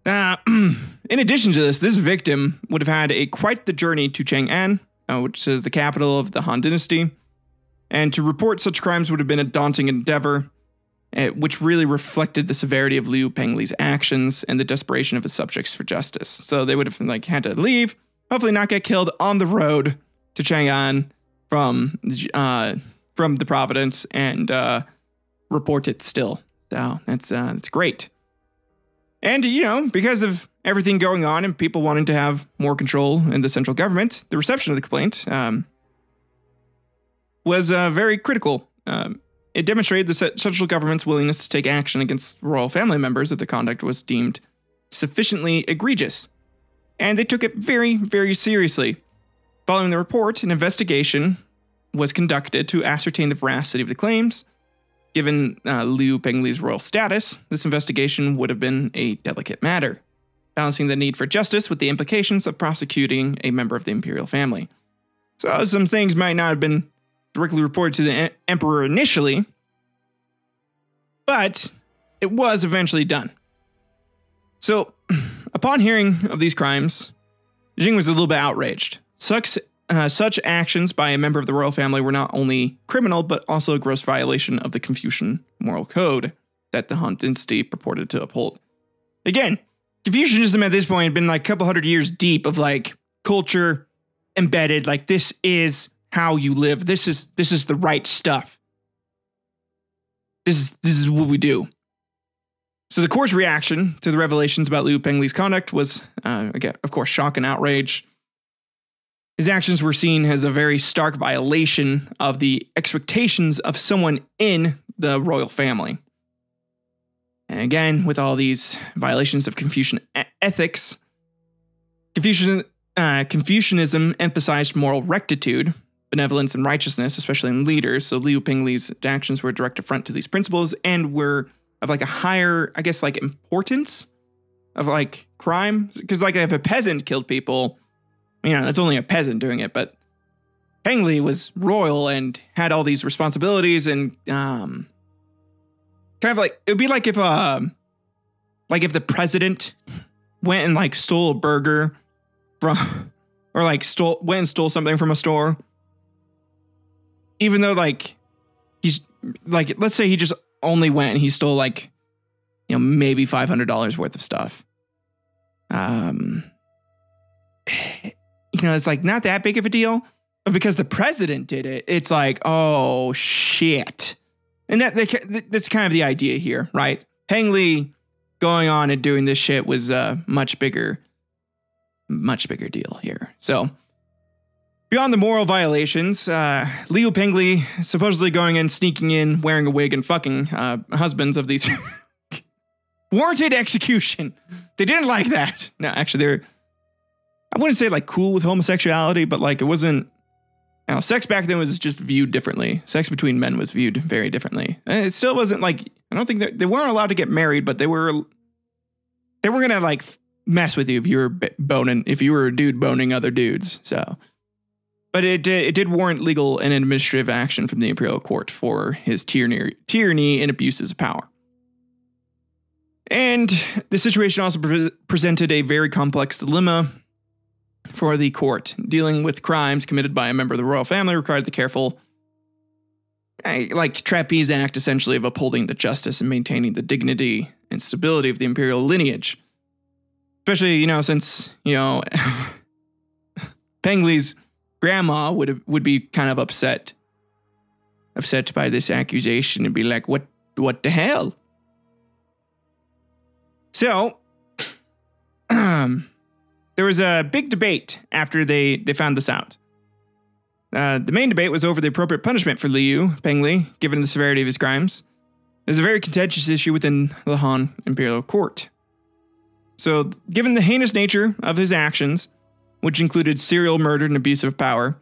In addition to this victim would have had quite the journey to Chang'an, which is the capital of the Han Dynasty, and to report such crimes would have been a daunting endeavor, which really reflected the severity of Liu Pengli's actions and the desperation of his subjects for justice. So they would have had to leave, hopefully not get killed on the road to Chang'an from the Providence and report it still. So that's great. And, because of everything going on and people wanting to have more control in the central government, the reception of the complaint was very critical. It demonstrated the central government's willingness to take action against royal family members if the conduct was deemed sufficiently egregious. And they took it very, very seriously. Following the report, an investigation was conducted to ascertain the veracity of the claims. Given Liu Pengli's royal status, this investigation would have been a delicate matter, balancing the need for justice with the implications of prosecuting a member of the imperial family. So some things might not have been directly reported to the emperor initially, but it was eventually done. So, upon hearing of these crimes, Jing was a little bit outraged. Such actions by a member of the royal family were not only criminal, but also a gross violation of the Confucian moral code that the Han Dynasty purported to uphold. Again, Confucianism at this point had been like a couple hundred years deep of culture embedded. This is how you live. This is the right stuff. This is what we do. So the court's reaction to the revelations about Liu Pengli's conduct was, again, of course, shock and outrage. His actions were seen as a very stark violation of the expectations of someone in the royal family. And again, with all these violations of Confucian ethics, Confucianism emphasized moral rectitude, benevolence, and righteousness, especially in leaders. So Liu Pengli's actions were a direct affront to these principles and were of like a higher, I guess, like importance of like crime. Because like if a peasant killed people, that's only a peasant doing it. But Pengli was royal and had all these responsibilities and kind of like, it would be like if the president went and like stole a burger from, or like went and stole something from a store. Even though like he's like, let's say he just only went and he stole like, maybe $500 worth of stuff. It's like not that big of a deal, but because the president did it, it's like, oh shit. And that's kind of the idea here, right? Pengli going on and doing this shit was a much bigger deal here. So beyond the moral violations, Liu Pengli supposedly going in, sneaking in, wearing a wig, and fucking husbands of these warranted execution. They didn't like that. No, actually, I wouldn't say like cool with homosexuality, but like it wasn't. Sex back then was just viewed differently. Sex between men was viewed very differently. And it still wasn't like, I don't think that they weren't allowed to get married, but they were gonna like mess with you if you were a dude boning other dudes. So. But it did warrant legal and administrative action from the imperial court for his tyranny and abuses of power. And the situation also presented a very complex dilemma for the court. Dealing with crimes committed by a member of the royal family required the careful, trapeze act, essentially, of upholding the justice and maintaining the dignity and stability of the imperial lineage. Especially, since, Pengli's grandma would be kind of upset by this accusation and be like, what the hell? So, there was a big debate after they found this out. The main debate was over the appropriate punishment for Liu Pengli, given the severity of his crimes. It was a very contentious issue within the Han imperial court. So, given the heinous nature of his actions, which included serial murder and abuse of power,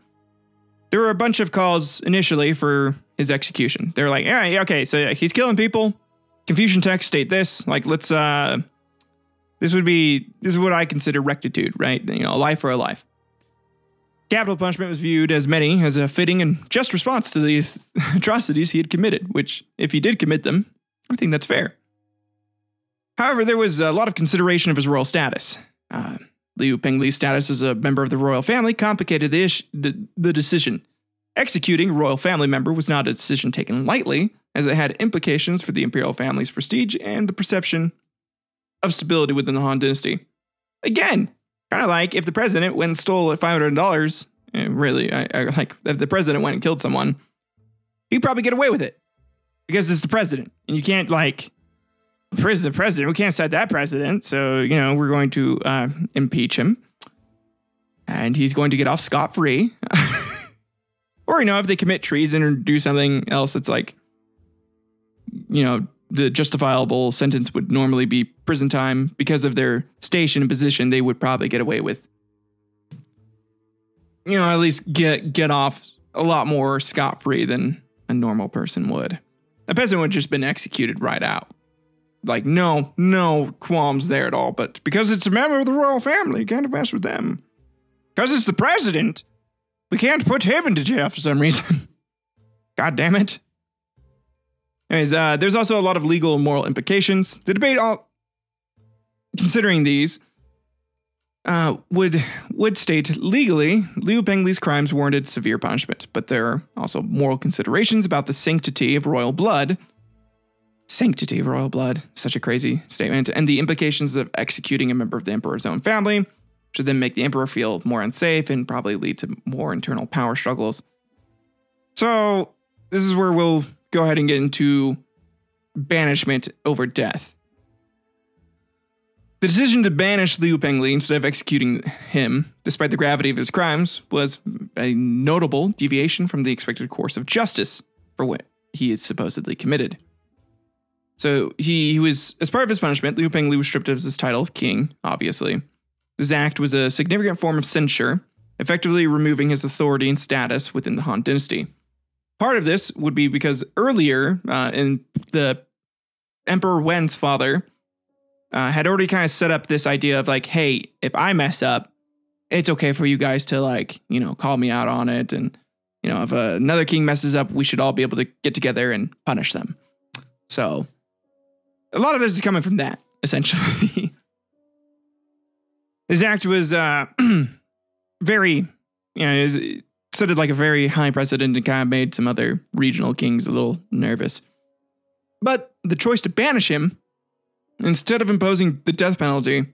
there were a bunch of calls initially for his execution. They were like, yeah, okay, so he's killing people. Confucian texts state this. Like, let's, this is what I consider rectitude, right? A life for a life. Capital punishment was viewed as a fitting and just response to the atrocities he had committed, which, if he did commit them, I think that's fair. However, there was a lot of consideration of his royal status. Liu Pengli's status as a member of the royal family complicated the decision. Executing a royal family member was not a decision taken lightly, as it had implications for the imperial family's prestige and the perception of stability within the Han Dynasty. Again, kind of like if the president went and stole $500, if the president went and killed someone, he'd probably get away with it because it's the president, and you can't praise the president. We can't set that precedent. So, we're going to impeach him. And he's going to get off scot-free. Or, if they commit treason or do something else that's like, the justifiable sentence would normally be prison time. Because of their station and position, they would probably get away with, at least get off a lot more scot-free than a normal person would. A peasant would have just been executed right out. Like, no qualms there at all. But because it's a member of the royal family, you can't mess with them. Because it's the president, we can't put him into jail for some reason. God damn it. Anyways, there's also a lot of legal and moral implications. The debate, considering these, would state legally, Liu Pengli's crimes warranted severe punishment. But there are also moral considerations about the sanctity of royal blood. Sanctity of royal blood, such a crazy statement, and the implications of executing a member of the emperor's own family should then make the emperor feel more unsafe and probably lead to more internal power struggles. So this is where we'll go ahead and get into banishment over death. The decision to banish Liu Pengli instead of executing him, despite the gravity of his crimes, was a notable deviation from the expected course of justice for what he had supposedly committed. So he was, as part of his punishment, Liu Pengli was stripped of his title of king, obviously. This act was a significant form of censure, effectively removing his authority and status within the Han Dynasty. Part of this would be because earlier, in the Emperor Wen's father had already kind of set up this idea of like, hey, if I mess up, it's okay for you guys to like, call me out on it. And, if another king messes up, we should all be able to get together and punish them. So a lot of this is coming from that, essentially. This act was very, it set it like a very high precedent and kind of made some other regional kings a little nervous. But the choice to banish him, instead of imposing the death penalty,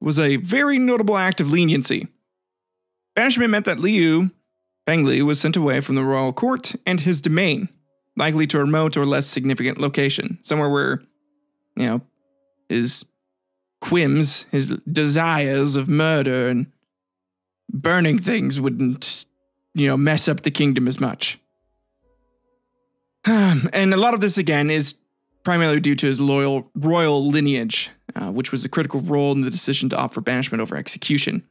was a very notable act of leniency. Banishment meant that Liu Pengli was sent away from the royal court and his domain, likely to a remote or less significant location, somewhere where, his whims, his desires of murder and burning things wouldn't, mess up the kingdom as much. And a lot of this, again, is primarily due to his royal lineage, which was a critical role in the decision to opt for banishment over execution,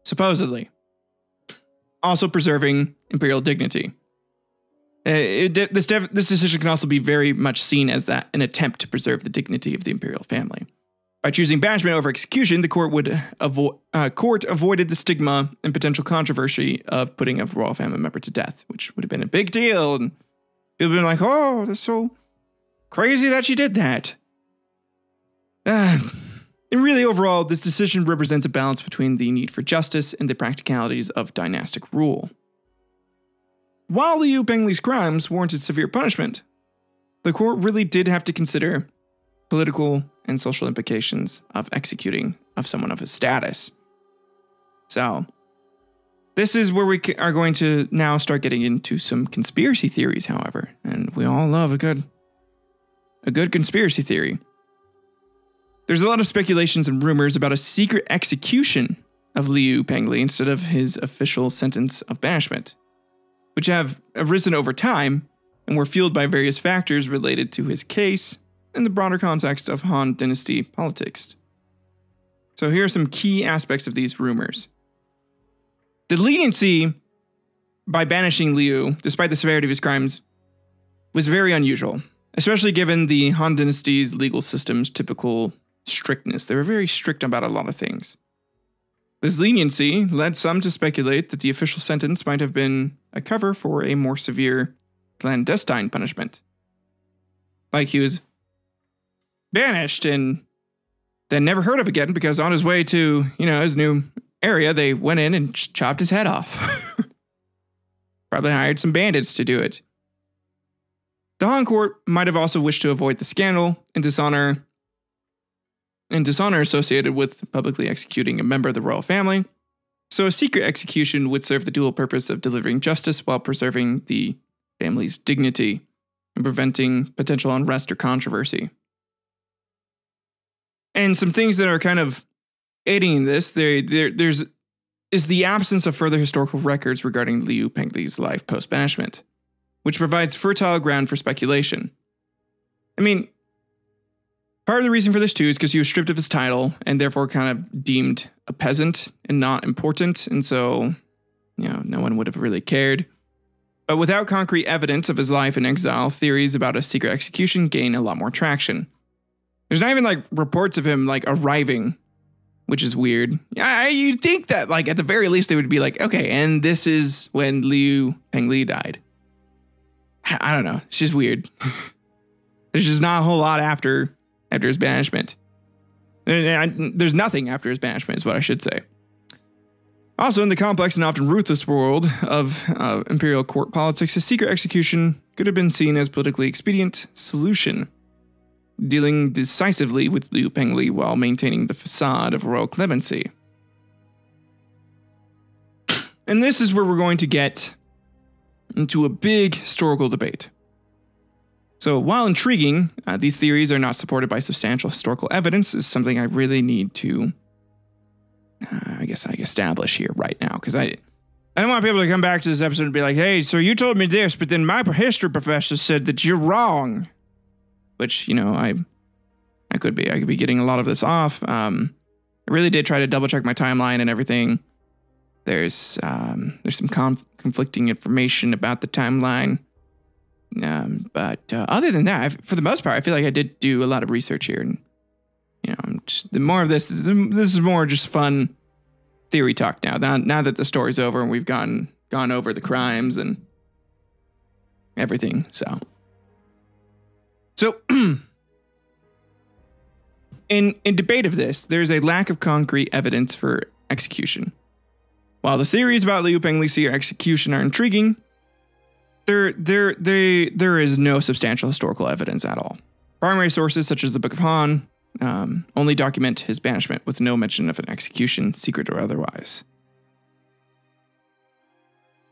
supposedly. Also preserving imperial dignity. This decision can also be very much seen as an attempt to preserve the dignity of the imperial family. By choosing banishment over execution, the court avoided the stigma and potential controversy of putting a royal family member to death, which would have been a big deal. And people have been like, oh, that's so crazy that she did that. And really, overall, this decision represents a balance between the need for justice and the practicalities of dynastic rule. While Liu Pengli's crimes warranted severe punishment, the court really did have to consider political and social implications of executing of someone of his status. So, this is where we are going to now start getting into some conspiracy theories, however, and we all love a good conspiracy theory. There's a lot of speculations and rumors about a secret execution of Liu Pengli instead of his official sentence of banishment, which have arisen over time and were fueled by various factors related to his case and the broader context of Han Dynasty politics. So here are some key aspects of these rumors. The leniency by banishing Liu, despite the severity of his crimes, was very unusual, especially given the Han Dynasty's legal system's typical strictness. They were very strict about a lot of things. This leniency led some to speculate that the official sentence might have been a cover for a more severe clandestine punishment. Like he was banished and then never heard of again because on his way to, his new area, they went in and chopped his head off. Probably hired some bandits to do it. The Han court might have also wished to avoid the scandal and dishonor associated with publicly executing a member of the royal family, so a secret execution would serve the dual purpose of delivering justice while preserving the family's dignity and preventing potential unrest or controversy. And some things that are kind of aiding in this, there's the absence of further historical records regarding Liu Pengli's life post-banishment, which provides fertile ground for speculation. I mean, part of the reason for this, too, is because he was stripped of his title and therefore kind of deemed a peasant and not important. And so, no one would have really cared. But without concrete evidence of his life in exile, theories about a secret execution gain a lot more traction. There's not even reports of him arriving, which is weird. You'd think that at the very least they would be like, okay, and this is when Liu Pengli died. I don't know. It's just weird. There's just not a whole lot after his banishment. There's nothing after his banishment is what I should say. Also, in the complex and often ruthless world of imperial court politics, a secret execution could have been seen as a politically expedient solution, dealing decisively with Liu Pengli while maintaining the facade of royal clemency. And this is where we're going to get into a big historical debate. So while intriguing, these theories are not supported by substantial historical evidence is something I really need to, establish here right now. Because I don't want people to come back to this episode and be like, hey, so you told me this, but then my history professor said that you're wrong. Which, I could be getting a lot of this off. Or I really did try to double check my timeline and everything. There's some conflicting information about the timeline. But other than that, for the most part, I feel like I did do a lot of research here. And, the more of this is more just fun theory talk now. Now that the story's over and we've gone over the crimes and everything. So in debate of this, there's a lack of concrete evidence for execution. While the theories about Liu Pengli's execution are intriguing, there is no substantial historical evidence at all. Primary sources such as the Book of Han only document his banishment with no mention of an execution, secret or otherwise.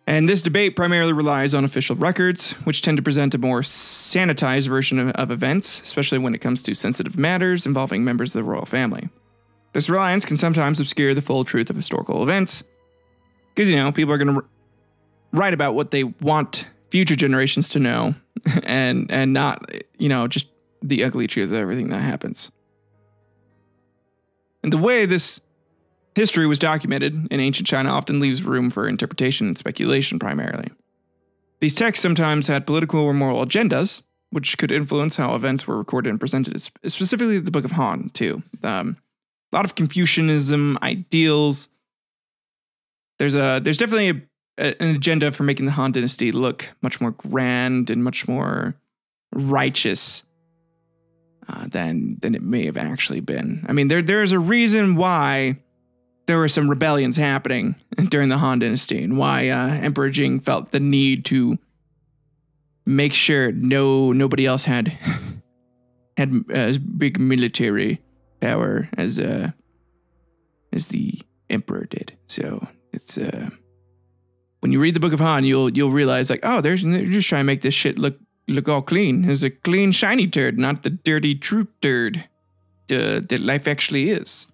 And this debate primarily relies on official records, which tend to present a more sanitized version of events, especially when it comes to sensitive matters involving members of the royal family. This reliance can sometimes obscure the full truth of historical events, because, people are going to write about what they want future generations to know, and not, just the ugly truth of everything that happens. And the way this history was documented in ancient China often leaves room for interpretation and speculation primarily. These texts sometimes had political or moral agendas, which could influence how events were recorded and presented, specifically the Book of Han, too. A lot of Confucianism, ideals. There's definitely an agenda for making the Han Dynasty look much more grand and much more righteous than it may have actually been. I mean, there's a reason why there were some rebellions happening during the Han Dynasty, and why Emperor Jing felt the need to make sure nobody else had as big military power as the emperor did. So it's when you read the Book of Han, you'll realize like, oh, they're just trying to make this shit look all clean. It's a clean, shiny turd, not the dirty, true turd that life actually is.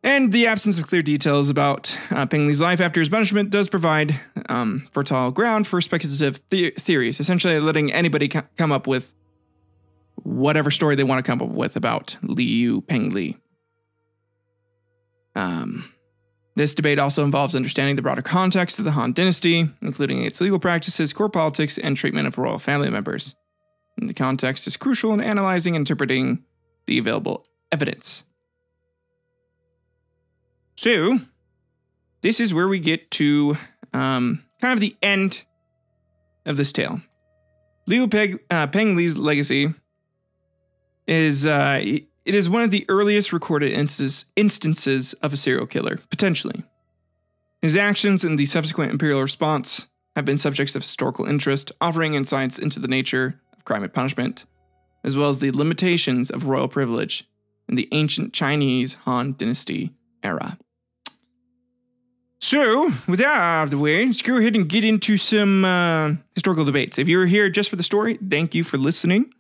And the absence of clear details about Pengli's life after his banishment does provide fertile ground for speculative theories, essentially letting anybody come up with whatever story they want to come up with about Liu Pengli. This debate also involves understanding the broader context of the Han Dynasty, including its legal practices, core politics, and treatment of royal family members. And the context is crucial in analyzing and interpreting the available evidence. So, this is where we get to kind of the end of this tale. Liu Pengli's legacy is it is one of the earliest recorded instances of a serial killer, potentially. His actions and the subsequent imperial response have been subjects of historical interest, offering insights into the nature of crime and punishment, as well as the limitations of royal privilege in the ancient Chinese Han Dynasty era. So, with that out of the way, let's go ahead and get into some historical debates. If you were here just for the story, thank you for listening.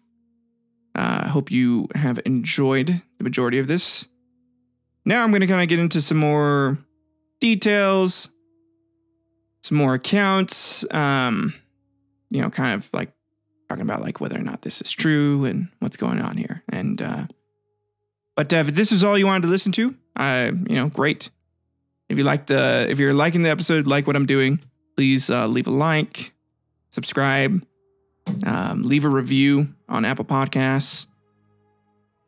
I hope you have enjoyed the majority of this. Now I'm going to kind of get into some more details, some more accounts, kind of like talking about like whether or not this is true and what's going on here. And but if this is all you wanted to listen to, great. If you're liking the episode, like what I'm doing, please leave a like, subscribe, leave a review on Apple Podcasts.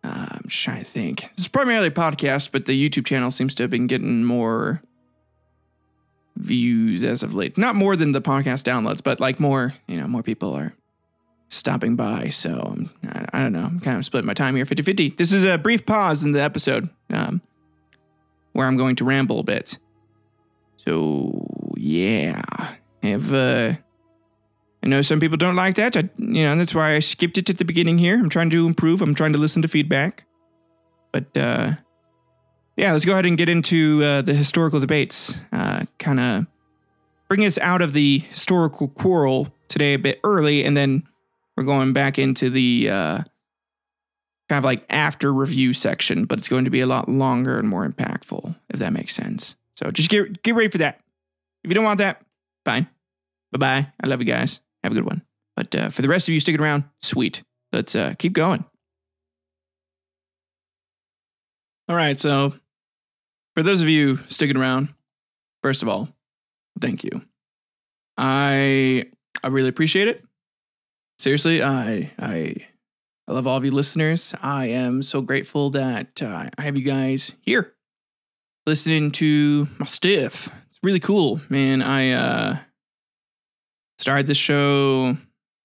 I'm just trying to think. This is primarily a podcast, but the YouTube channel seems to have been getting more views as of late. Not more than the podcast downloads, but like more people are stopping by. So I don't know. I'm kind of splitting my time here 50-50. This is a brief pause in the episode where I'm going to ramble a bit. So yeah, I know some people don't like that. That's why I skipped it at the beginning here. I'm trying to improve. I'm trying to listen to feedback. But let's go ahead and get into the historical debates. Kind of bring us out of the historical quarrel today a bit early, and then we're going back into the kind of like after review section, but it's going to be a lot longer and more impactful, if that makes sense. So just get ready for that. If you don't want that, fine. Bye-bye. I love you guys. Have a good one. But for the rest of you sticking around, sweet. Let's keep going. All right, so for those of you sticking around, first of all, thank you. I really appreciate it. Seriously, I love all of you listeners. I am so grateful that I have you guys here listening to my stuff. It's really cool, man. I started this show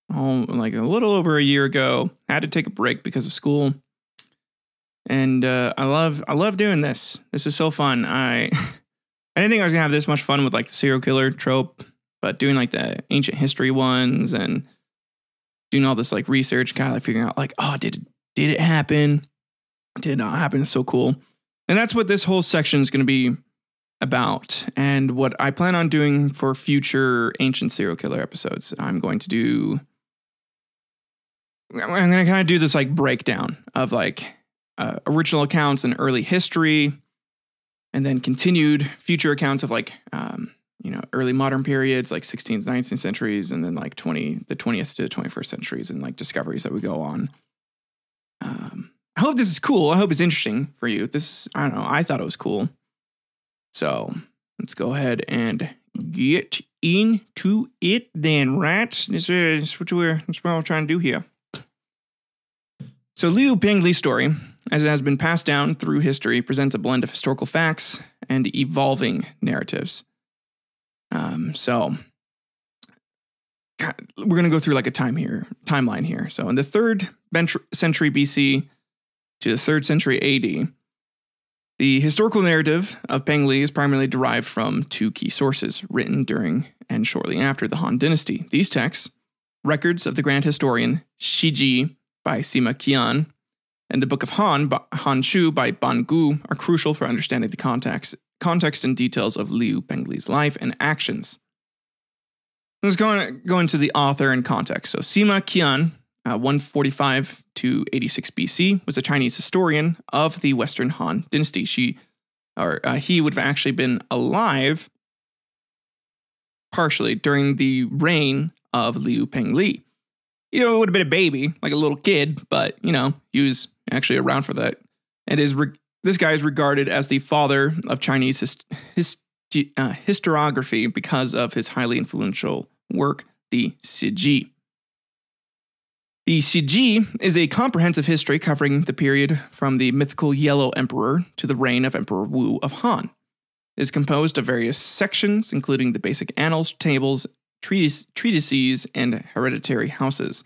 like a little over a year ago. Had to take a break because of school. And I love doing this. This is so fun. I didn't think I was gonna have this much fun with like the serial killer trope, but doing like the ancient history ones and doing all this like research, kind of like figuring out like, oh, did it happen? Did it not happen? It's so cool. And that's what this whole section is going to be about. And what I plan on doing for future ancient serial killer episodes, I'm going to kind of do this like breakdown of like original accounts and early history, and then continued future accounts of like, early modern periods, like 16th, 19th centuries, and then like the 20th to the 21st centuries, and like discoveries that we go on. I hope this is cool. I hope it's interesting for you. I don't know. I thought it was cool. So let's go ahead and get into it then, right? This is what we're trying to do here. So Liu Pengli's story, as it has been passed down through history, presents a blend of historical facts and evolving narratives. So we're going to go through like a timeline here. So in the 3rd century BC to the 3rd century AD, the historical narrative of Pengli is primarily derived from 2 key sources written during and shortly after the Han Dynasty. These texts, records of the grand historian Shiji by Sima Qian, and the Book of Han Shu by Ban Gu are crucial for understanding the context and details of Liu Pengli's life and actions. Let's go into the author and context. So Sima Qian, 145 to 86 BC, was a Chinese historian of the Western Han Dynasty. He would have actually been alive partially during the reign of Liu Pengli. It would have been a baby, like a little kid, but, he was actually around for that. And this guy is regarded as the father of Chinese historiography because of his highly influential work, the Siji. The Siji is a comprehensive history covering the period from the mythical Yellow Emperor to the reign of Emperor Wu of Han. It is composed of various sections, including the basic annals, tables, treatises, and hereditary houses.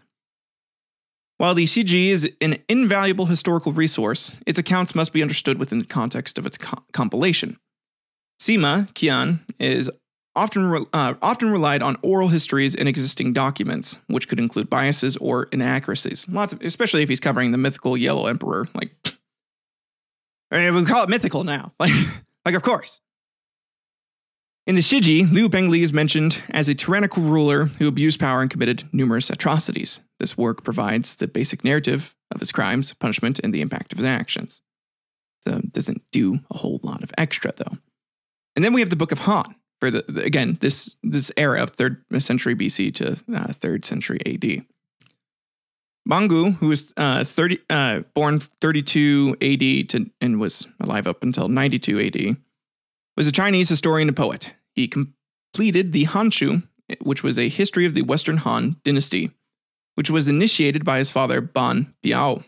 While the Siji is an invaluable historical resource, its accounts must be understood within the context of its compilation. Sima Qian is often relied on oral histories and existing documents, which could include biases or inaccuracies. Especially if he's covering the mythical Yellow Emperor. We call it mythical now. Of course. In the Shiji, Liu Pengli is mentioned as a tyrannical ruler who abused power and committed numerous atrocities. This work provides the basic narrative of his crimes, punishment, and the impact of his actions. So it doesn't do a whole lot of extra, though. And then we have the Book of Han, for this era of 3rd century BC to 3rd century AD. Bangu, who was born 32 AD and was alive up until 92 AD, was a Chinese historian and poet. He completed the Han Shu, which was a history of the Western Han Dynasty, which was initiated by his father Ban Biao.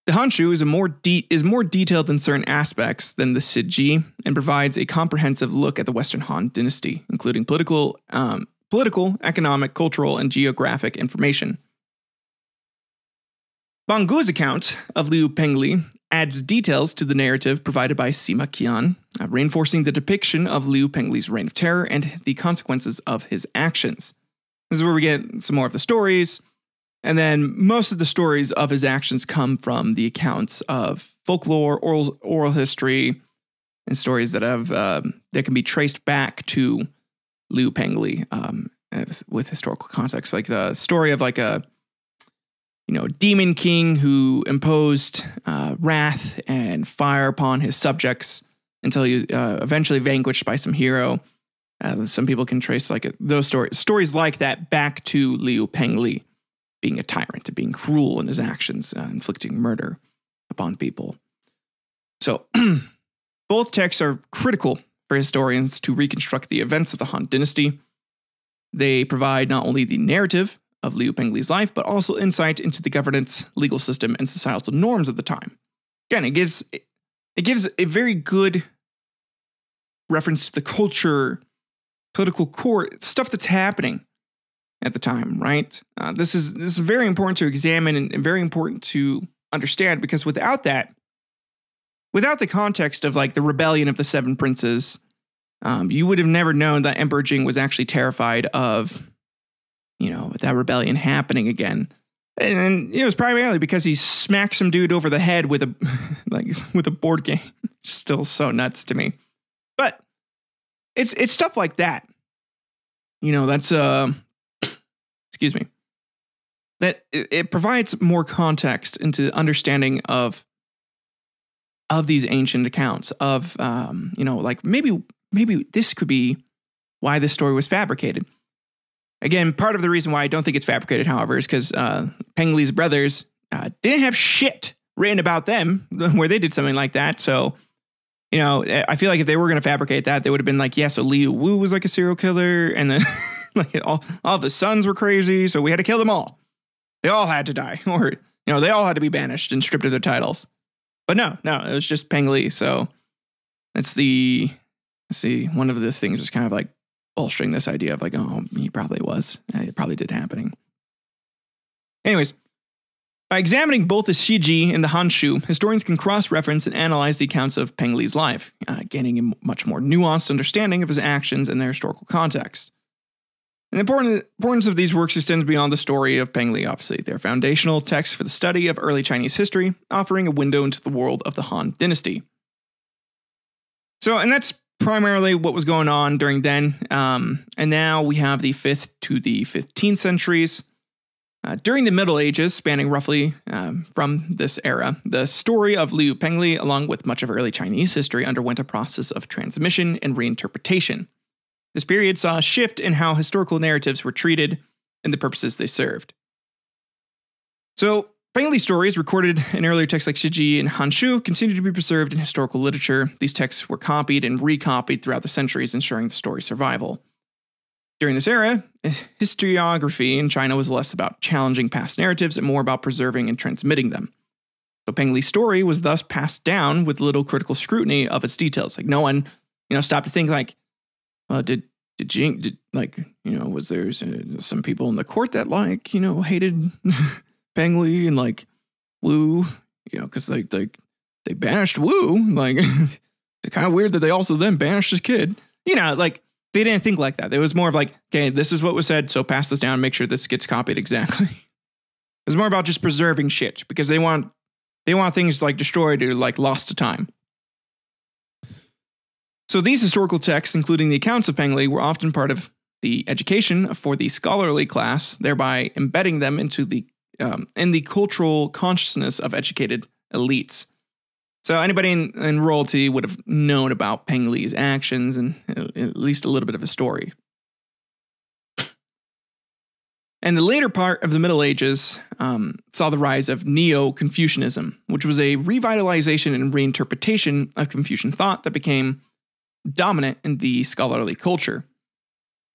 The Han Shu is more detailed in certain aspects than the Siji and provides a comprehensive look at the Western Han Dynasty, including political, economic, cultural, and geographic information. Bangu's account of Liu Pengli adds details to the narrative provided by Sima Qian, reinforcing the depiction of Liu Pengli's reign of terror and the consequences of his actions. This is where we get some more of the stories, and then most of the stories of his actions come from the accounts of folklore, oral history, and stories that can be traced back to Liu Pengli with historical context, like the story of like a demon king who imposed wrath and fire upon his subjects until he was eventually vanquished by some hero. Some people can trace like those stories like that back to Liu Pengli being a tyrant, being cruel in his actions, inflicting murder upon people. So both texts are critical for historians to reconstruct the events of the Han Dynasty. They provide not only the narrative of Liu Pengli's life, but also insight into the governance, legal system, and societal norms of the time. Again, it gives a very good reference to the culture, political court, stuff that's happening at the time, right? This is very important to examine and very important to understand, because without the context of like the rebellion of the Seven Princes, you would have never known that Emperor Jing was actually terrified of, that rebellion happening again. And it was primarily because he smacked some dude over the head with a board game. Still so nuts to me. But it's stuff like that. That's excuse me. That it provides more context into understanding of these ancient accounts of maybe this could be why this story was fabricated. Again, part of the reason why I don't think it's fabricated, however, is because Pengli's brothers didn't have shit written about them where they did something like that. So, I feel like if they were going to fabricate that, they would have been like, yeah, so Liu Wu was like a serial killer, and then like all of his sons were crazy, so we had to kill them all. They all had to die, or they all had to be banished and stripped of their titles. But no, it was just Pengli. So that's one of the things is kind of like bolstering this idea of like, oh, he probably was. It probably did happening. Anyways, by examining both the Shiji and the Hanshu, historians can cross-reference and analyze the accounts of Pengli's life, gaining a much more nuanced understanding of his actions and their historical context. And the importance of these works extends beyond the story of Pengli, obviously. They're foundational texts for the study of early Chinese history, offering a window into the world of the Han Dynasty. So, and that's primarily what was going on during then. And now we have the 5th to the 15th centuries. During the Middle Ages, spanning roughly from this era, the story of Liu Pengli, along with much of early Chinese history, underwent a process of transmission and reinterpretation. This period saw a shift in how historical narratives were treated and the purposes they served. So, Pengli stories recorded in earlier texts like Shiji and Hanshu continue to be preserved in historical literature. These texts were copied and recopied throughout the centuries, ensuring the story's survival. During this era, historiography in China was less about challenging past narratives and more about preserving and transmitting them. So Pengli's story was thus passed down with little critical scrutiny of its details. Like no one, stopped to think like, well, did Jing, was there some people in the court that hated Pengli and like Wu, because they banished Wu. Like it's kind of weird that they also then banished his kid. They didn't think like that. It was more of like, okay, this is what was said, so pass this down, make sure this gets copied exactly. It was more about just preserving shit because they want things like destroyed or like lost to time. So these historical texts, including the accounts of Pengli, were often part of the education for the scholarly class, thereby embedding them into in the cultural consciousness of educated elites. So anybody in royalty would have known about Pengli's actions and at least a little bit of his story. And the later part of the Middle Ages saw the rise of Neo-Confucianism, which was a revitalization and reinterpretation of Confucian thought that became dominant in the scholarly culture.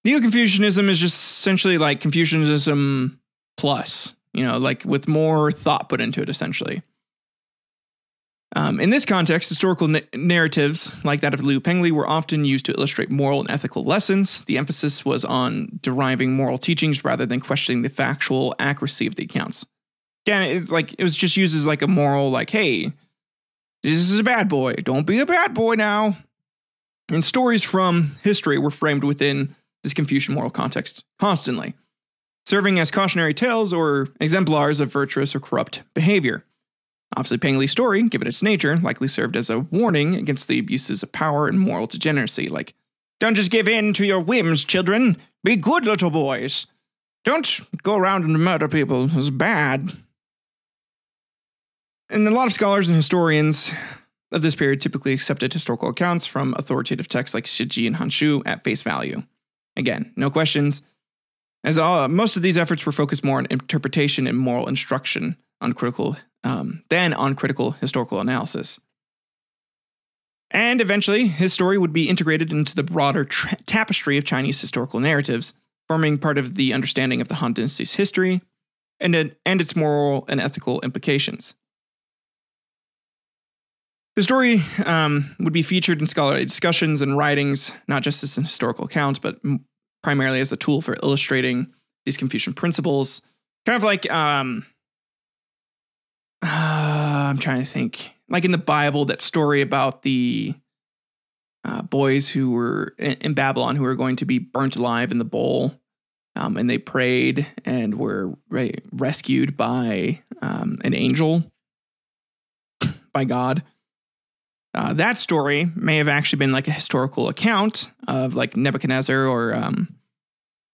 Neo-Confucianism is just essentially like Confucianism plus, with more thought put into it, essentially. In this context, historical narratives like that of Liu Pengli were often used to illustrate moral and ethical lessons. The emphasis was on deriving moral teachings rather than questioning the factual accuracy of the accounts. Again, it was just used as like a moral, like, hey, this is a bad boy. Don't be a bad boy now. And stories from history were framed within this Confucian moral context constantly, serving as cautionary tales or exemplars of virtuous or corrupt behavior. Obviously, Pengli's story, given its nature, likely served as a warning against the abuses of power and moral degeneracy, like, don't just give in to your whims, children. Be good little boys. Don't go around and murder people. It's bad. And a lot of scholars and historians of this period typically accepted historical accounts from authoritative texts like Shiji and Hanshu at face value. Again, no questions, as most of these efforts were focused more on interpretation and moral instruction than on critical historical analysis. And eventually, his story would be integrated into the broader tapestry of Chinese historical narratives, forming part of the understanding of the Han Dynasty's history and its moral and ethical implications. The story would be featured in scholarly discussions and writings, not just as an historical account, but primarily as a tool for illustrating these Confucian principles. Kind of like, I'm trying to think, like in the Bible, that story about the boys who were in Babylon who were going to be burnt alive in the bowl, and they prayed and were rescued by an angel, by God. That story may have actually been like a historical account of like Nebuchadnezzar or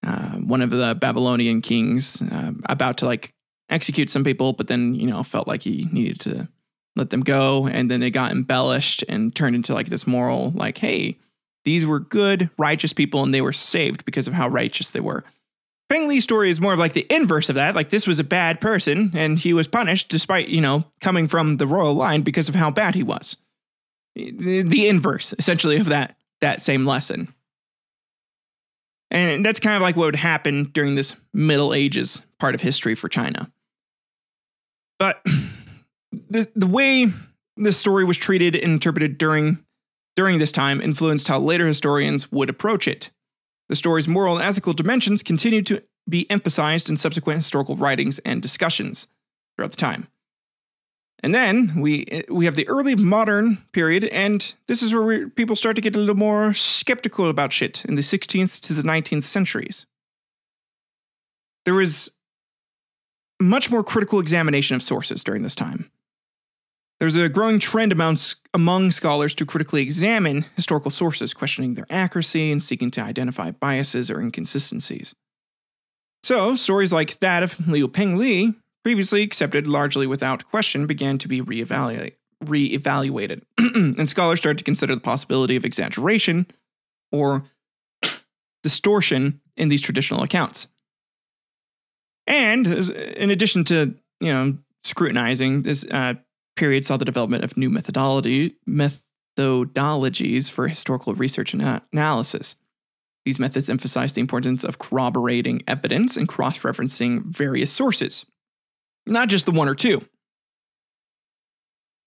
one of the Babylonian kings about to like execute some people, but then, felt like he needed to let them go. And then they got embellished and turned into like this moral, like, hey, these were good, righteous people and they were saved because of how righteous they were. Pengli's story is more of like the inverse of that. Like this was a bad person and he was punished despite, coming from the royal line because of how bad he was. The inverse, essentially, of that same lesson. And that's kind of like what would happen during this Middle Ages part of history for China. But the way this story was treated and interpreted during this time influenced how later historians would approach it. The story's moral and ethical dimensions continued to be emphasized in subsequent historical writings and discussions throughout the time. And then we have the early modern period, and this is where people start to get a little more skeptical about shit in the 16th to the 19th centuries. There was much more critical examination of sources during this time. There's a growing trend among scholars to critically examine historical sources, questioning their accuracy and seeking to identify biases or inconsistencies. So, stories like that of Liu Pengli, previously accepted largely without question, began to be reevaluated, and scholars started to consider the possibility of exaggeration or distortion in these traditional accounts. And in addition to, scrutinizing, this period saw the development of new methodologies for historical research and analysis. These methods emphasize the importance of corroborating evidence and cross-referencing various sources, not just the one or two.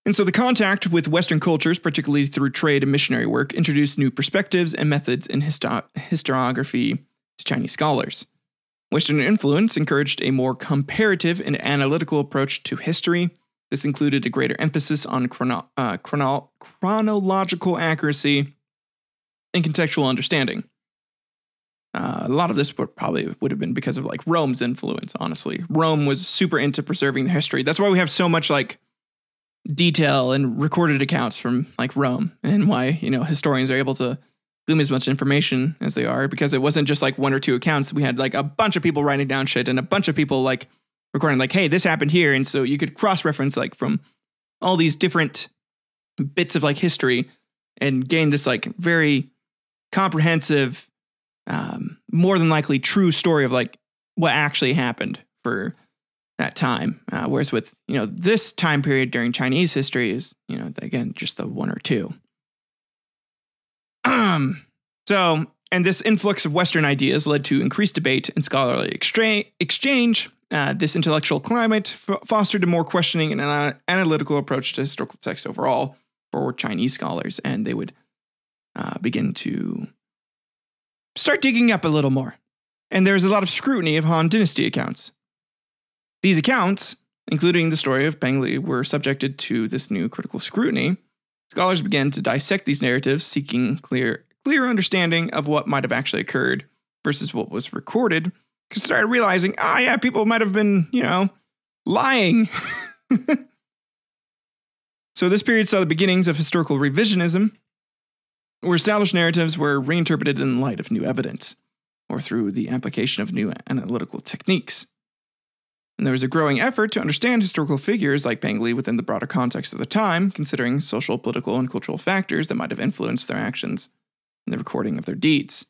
And so the contact with Western cultures, particularly through trade and missionary work, introduced new perspectives and methods in historiography to Chinese scholars. Western influence encouraged a more comparative and analytical approach to history. This included a greater emphasis on chronological accuracy and contextual understanding. A lot of this probably would have been because of like Rome's influence, honestly. Rome was super into preserving the history. That's why we have so much like detail and recorded accounts from like Rome, and why, historians are able to glean as much information as they are, because it wasn't just like one or two accounts. We had like a bunch of people writing down shit and a bunch of people like recording like, hey, this happened here. And so you could cross-reference like from all these different bits of like history and gain this like very comprehensive, more than likely true story of like what actually happened for that time. Whereas with, this time period during Chinese history is, again, just the one or two. And this influx of Western ideas led to increased debate and scholarly exchange. This intellectual climate fostered a more questioning and analytical approach to historical text overall for Chinese scholars, and they would begin to start digging up a little more. And there's a lot of scrutiny of Han Dynasty accounts. These accounts, including the story of Pengli, were subjected to this new critical scrutiny. Scholars began to dissect these narratives, seeking clear understanding of what might have actually occurred versus what was recorded, because they started realizing, people might have been, lying. So this period saw the beginnings of historical revisionism, where established narratives were reinterpreted in light of new evidence, or through the application of new analytical techniques. And there was a growing effort to understand historical figures like Pengli within the broader context of the time, considering social, political, and cultural factors that might have influenced their actions and the recording of their deeds.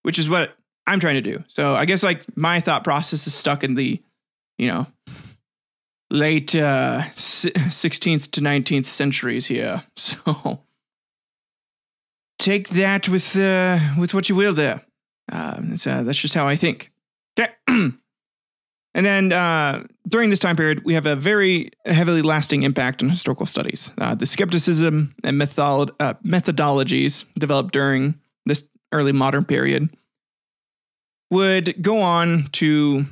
Which is what I'm trying to do. So I guess like my thought process is stuck in the, late 16th to 19th centuries here. So take that with what you will there. That's just how I think. Okay. And then during this time period, we have a very heavily lasting impact on historical studies. The skepticism and methodologies developed during this early modern period would go on to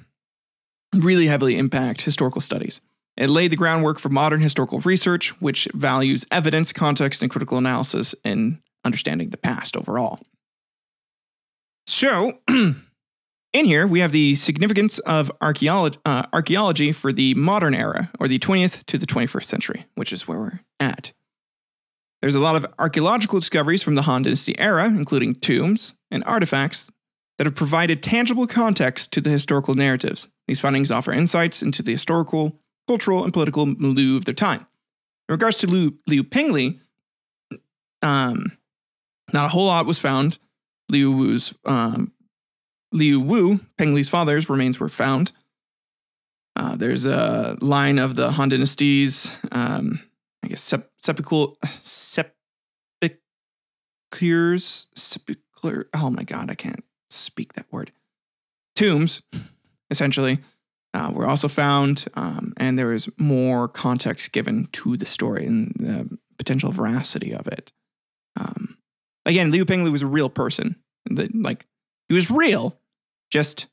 really heavily impact historical studies. It laid the groundwork for modern historical research, which values evidence, context, and critical analysis in understanding the past overall. So, in here, we have the significance of archaeology for the modern era, or the 20th to the 21st century, which is where we're at. There's a lot of archaeological discoveries from the Han Dynasty era, including tombs and artifacts that have provided tangible context to the historical narratives. These findings offer insights into the historical, cultural, and political milieu of their time. In regards to Liu Pengli, not a whole lot was found. Liu Wu, Pengli's father's remains were found. There's a line of the Han Dynasty's, sepulchre. Oh my God, I can't speak that word. Tombs, essentially, were also found, and there was more context given to the story and the potential veracity of it. Again, Liu Pengli was a real person. He was real. Just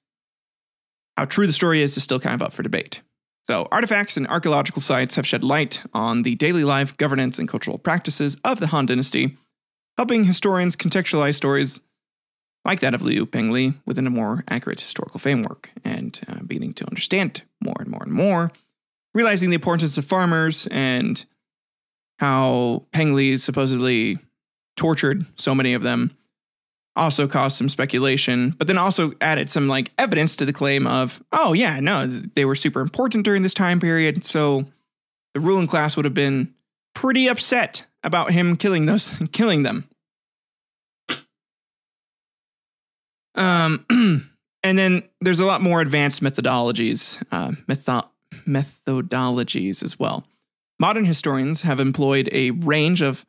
how true the story is still kind of up for debate. So, artifacts and archaeological sites have shed light on the daily life, governance, and cultural practices of the Han Dynasty, helping historians contextualize stories like that of Liu Pengli within a more accurate historical framework, and beginning to understand more and more and more, realizing the importance of farmers and how Pengli supposedly tortured so many of them. Also caused some speculation, but then also added some evidence to the claim of, oh yeah, no, they were super important during this time period. So the ruling class would have been pretty upset about him killing them. And then there's a lot more advanced methodologies as well. Modern historians have employed a range of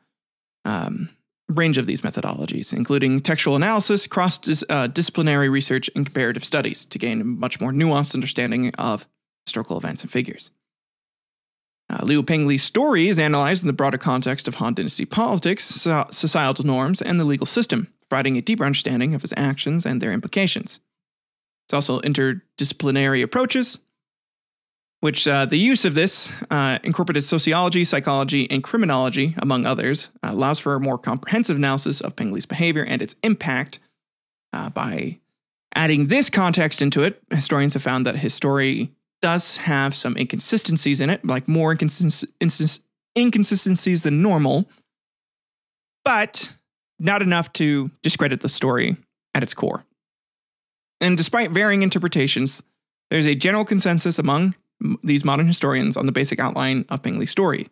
these methodologies, including textual analysis, cross-disciplinary research, and comparative studies to gain a much more nuanced understanding of historical events and figures. Liu Pengli's story is analyzed in the broader context of Han Dynasty politics, societal norms, and the legal system, providing a deeper understanding of his actions and their implications. It's also interdisciplinary approaches, which the use of this incorporated sociology, psychology, and criminology, among others, allows for a more comprehensive analysis of Pengli's behavior and its impact. By adding this context into it, historians have found that his story does have some inconsistencies in it, like more inconsistencies than normal, but not enough to discredit the story at its core. And despite varying interpretations, there's a general consensus among these modern historians on the basic outline of Pengli's story: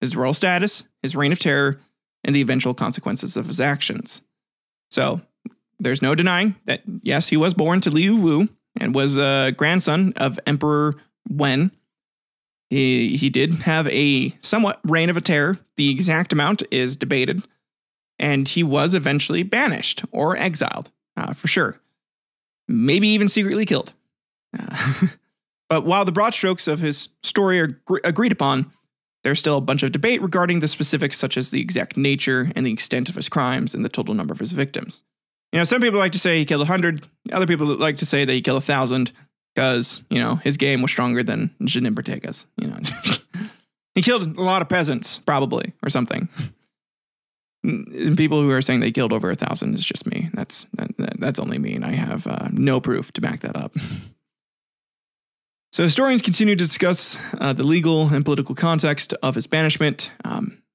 his royal status, his reign of terror, and the eventual consequences of his actions. So there's no denying that, yes, he was born to Liu Wu and was a grandson of Emperor Wen. He did have a somewhat reign of a terror. The exact amount is debated. And he was eventually banished or exiled, for sure. Maybe even secretly killed. But while the broad strokes of his story are agreed upon, there's still a bunch of debate regarding the specifics, such as the exact nature and the extent of his crimes and the total number of his victims. Some people like to say he killed 100. Other people like to say that he killed 1,000 because, his game was stronger than Jinin Ortega's. He killed a lot of peasants, probably, or something. And people who are saying they killed over 1,000 is just me. That's only me, and I have no proof to back that up. So historians continue to discuss the legal and political context of his banishment,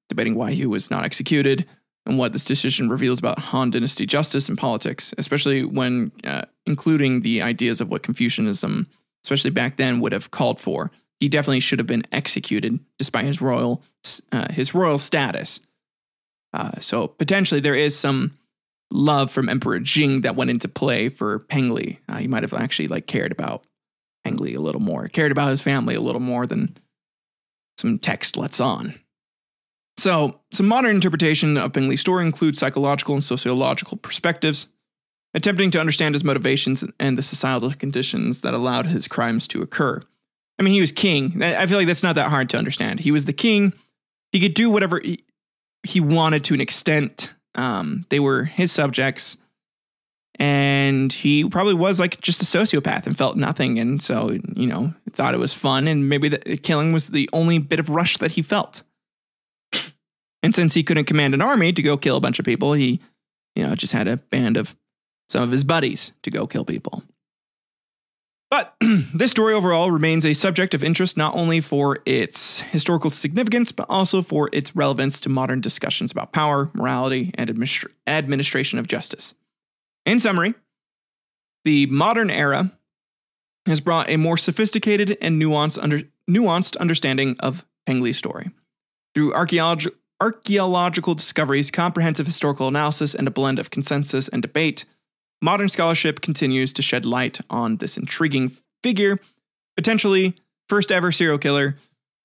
debating why he was not executed and what this decision reveals about Han Dynasty justice and politics, especially when including the ideas of what Confucianism, especially back then, would have called for. He definitely should have been executed despite his royal status. So potentially there is some love from Emperor Jing that went into play for Pengli. He might have actually cared about Pengli a little more, cared about his family a little more than some text lets on. So, some modern interpretation of Pengli's story includes psychological and sociological perspectives, attempting to understand his motivations and the societal conditions that allowed his crimes to occur. I mean, he was king. I feel like that's not that hard to understand. He was the king. He could do whatever he wanted to an extent. They were his subjects. And he probably was like just a sociopath and felt nothing. And so, thought it was fun. And maybe the killing was the only bit of rush that he felt. And since he couldn't command an army to go kill a bunch of people, he, just had a band of some of his buddies to go kill people. But this story overall remains a subject of interest not only for its historical significance, but also for its relevance to modern discussions about power, morality, and administration of justice. In summary, the modern era has brought a more sophisticated and nuanced understanding of Pengli's story. Through archaeological discoveries, comprehensive historical analysis, and a blend of consensus and debate, modern scholarship continues to shed light on this intriguing figure, potentially first ever serial killer,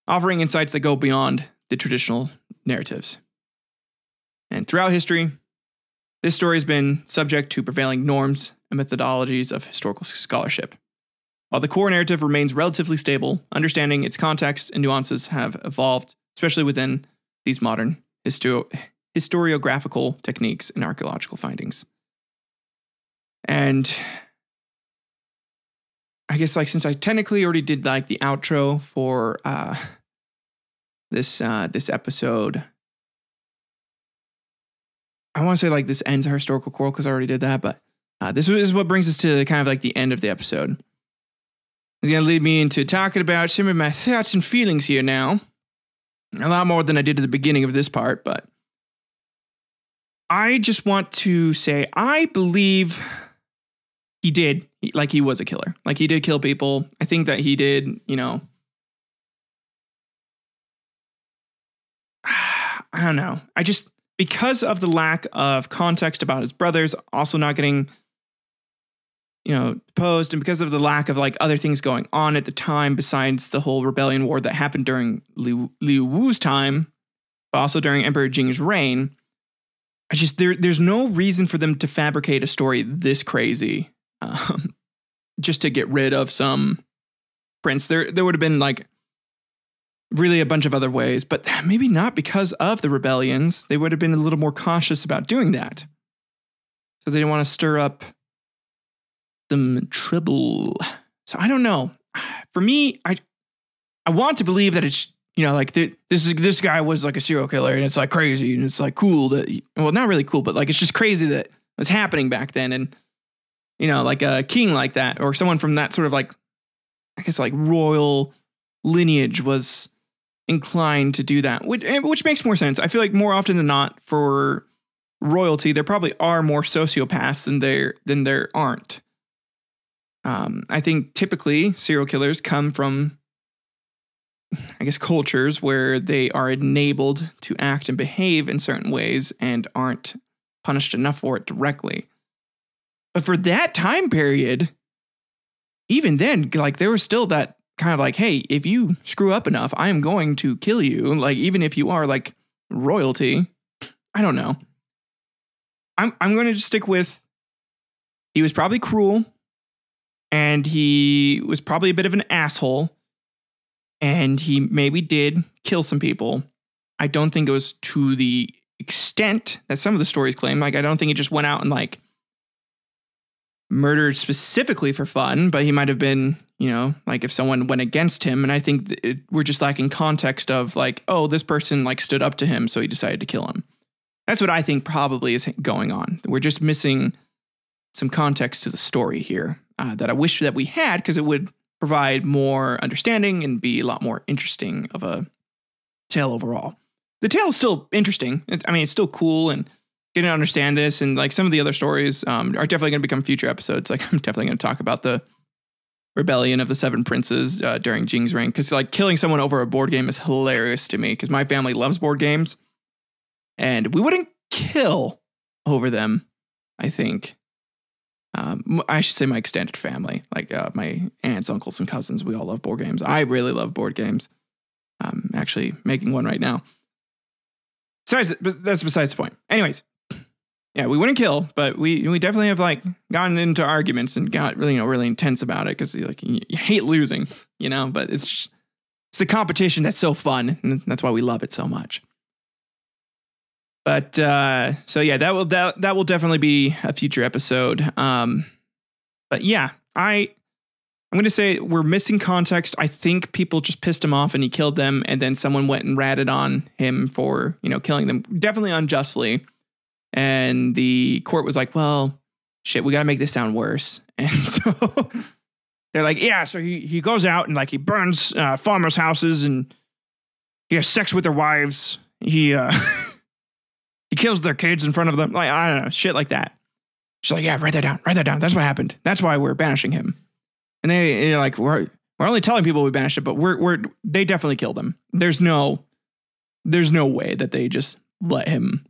offering insights that go beyond the traditional narratives. And throughout history, this story has been subject to prevailing norms and methodologies of historical scholarship. While the core narrative remains relatively stable, understanding its context and nuances have evolved, especially within these modern historiographical techniques and archaeological findings. And I guess since I technically already did the outro for this episode, I want to say this ends our historical quarrel because I already did that, but this is what brings us to kind of the end of the episode. It's going to lead me into talking about some of my thoughts and feelings here now. A lot more than I did at the beginning of this part, but I just want to say I believe he did, he was a killer. He did kill people. I think that he did, I don't know. Because of the lack of context about his brothers also not getting, deposed, and because of the lack of other things going on at the time besides the whole rebellion war that happened during Liu Wu's time, but also during Emperor Jing's reign, there's no reason for them to fabricate a story this crazy, just to get rid of some prince. There would have been really a bunch of other ways, but maybe not because of the rebellions. They would have been a little more cautious about doing that. So they didn't want to stir up some trouble. So I don't know. For me, I want to believe that it's, this guy was a serial killer and it's crazy and it's cool that, well, not really cool, but it's just crazy that it was happening back then. And, a king like that or someone from that sort of I guess royal lineage was inclined to do that, which makes more sense. I feel more often than not for royalty, there probably are more sociopaths than there aren't. I think typically serial killers come from, I guess, cultures where they are enabled to act and behave in certain ways and aren't punished enough for it directly. But for that time period, even then, there was still that kind of hey, if you screw up enough, I am going to kill you. Even if you are royalty, I don't know. I'm going to just stick with, he was probably cruel and he was probably a bit of an asshole and he maybe did kill some people. I don't think it was to the extent that some of the stories claim. I don't think he just went out and murdered specifically for fun, but he might have been, if someone went against him. And I think we're just lacking context of oh, this person stood up to him, so he decided to kill him. That's what I think probably is going on. We're just missing some context to the story here that I wish that we had, because it would provide more understanding and be a lot more interesting of a tale overall. The tale is still interesting. It's still cool and getting to understand this. And some of the other stories are definitely going to become future episodes. I'm definitely going to talk about the rebellion of the Seven Princes during Jing's reign. Because killing someone over a board game is hilarious to me, because my family loves board games. And we wouldn't kill over them, I think. I should say my extended family, my aunts, uncles, and cousins. We all love board games. I really love board games. I'm actually making one right now. but that's besides the point. Anyways, yeah, we wouldn't kill, but we definitely have like gotten into arguments and got really, really intense about it because like you hate losing, but it's the competition that's so fun, and that's why we love it so much. But so yeah, that will definitely be a future episode. But yeah, I'm going to say we're missing context. I think people just pissed him off and he killed them, and then someone went and ratted on him for killing them, definitely unjustly. And the court was like, well, shit, we got to make this sound worse. And so they're like, yeah, so he goes out and like he burns farmers' houses and he has sex with their wives. He he kills their kids in front of them. Like, I don't know, shit like that. She's like, yeah, write that down. That's what happened. That's why we're banishing him. And they're like, we're only telling people we banished it, but they definitely killed him. There's no way that they just let him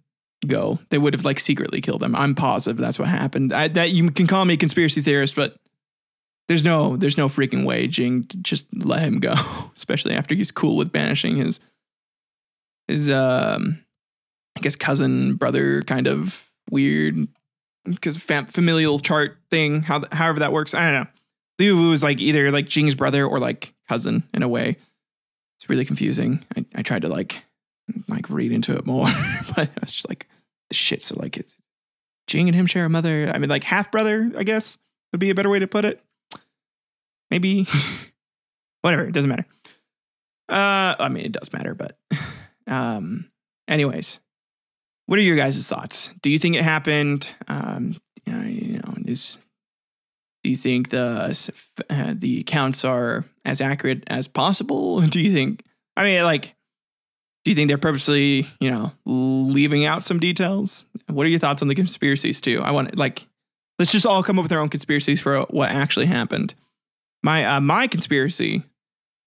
go. They would have like secretly killed him. I'm positive that's what happened. That you can call me a conspiracy theorist, but there's no freaking way Jing to just let him go, especially after he's cool with banishing his I guess cousin, brother, kind of weird because familial chart thing. However that works, I don't know. Liu was like either like Jing's brother or like cousin in a way. It's really confusing. I tried to like read into it more, but I was just like, shit. So like Jing and him share a mother. I mean, like half brother, I guess would be a better way to put it. Maybe whatever. It doesn't matter. I mean, it does matter, but anyways, what are your guys' thoughts? Do you think it happened? Do you think the accounts are as accurate as possible? Do you think they're purposely, leaving out some details? What are your thoughts on the conspiracies too? Let's just all come up with our own conspiracies for what actually happened. My conspiracy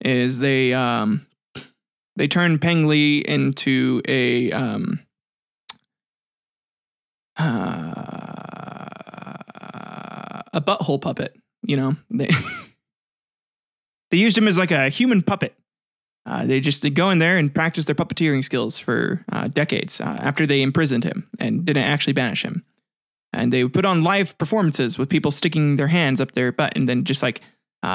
is they turned Pengli into a butthole puppet. They used him as like a human puppet. They go in there and practice their puppeteering skills for decades after they imprisoned him and didn't actually banish him. And they would put on live performances with people sticking their hands up their butt, and then just like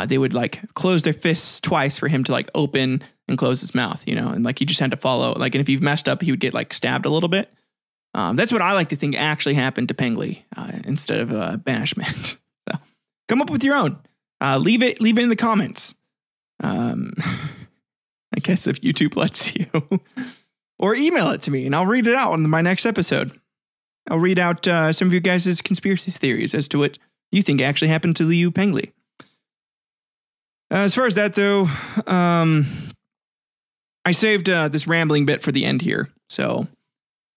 they would like close their fists twice for him to like open and close his mouth, and like you just had to follow. Like, and if you've messed up, he would get like stabbed a little bit. That's what I like to think actually happened to Pengli instead of banishment. So come up with your own. Leave it in the comments. I guess if YouTube lets you, or email it to me and I'll read it out on my next episode. I'll read out some of you guys' conspiracy theories as to what you think actually happened to Liu Pengli. As far as that though, I saved this rambling bit for the end here. So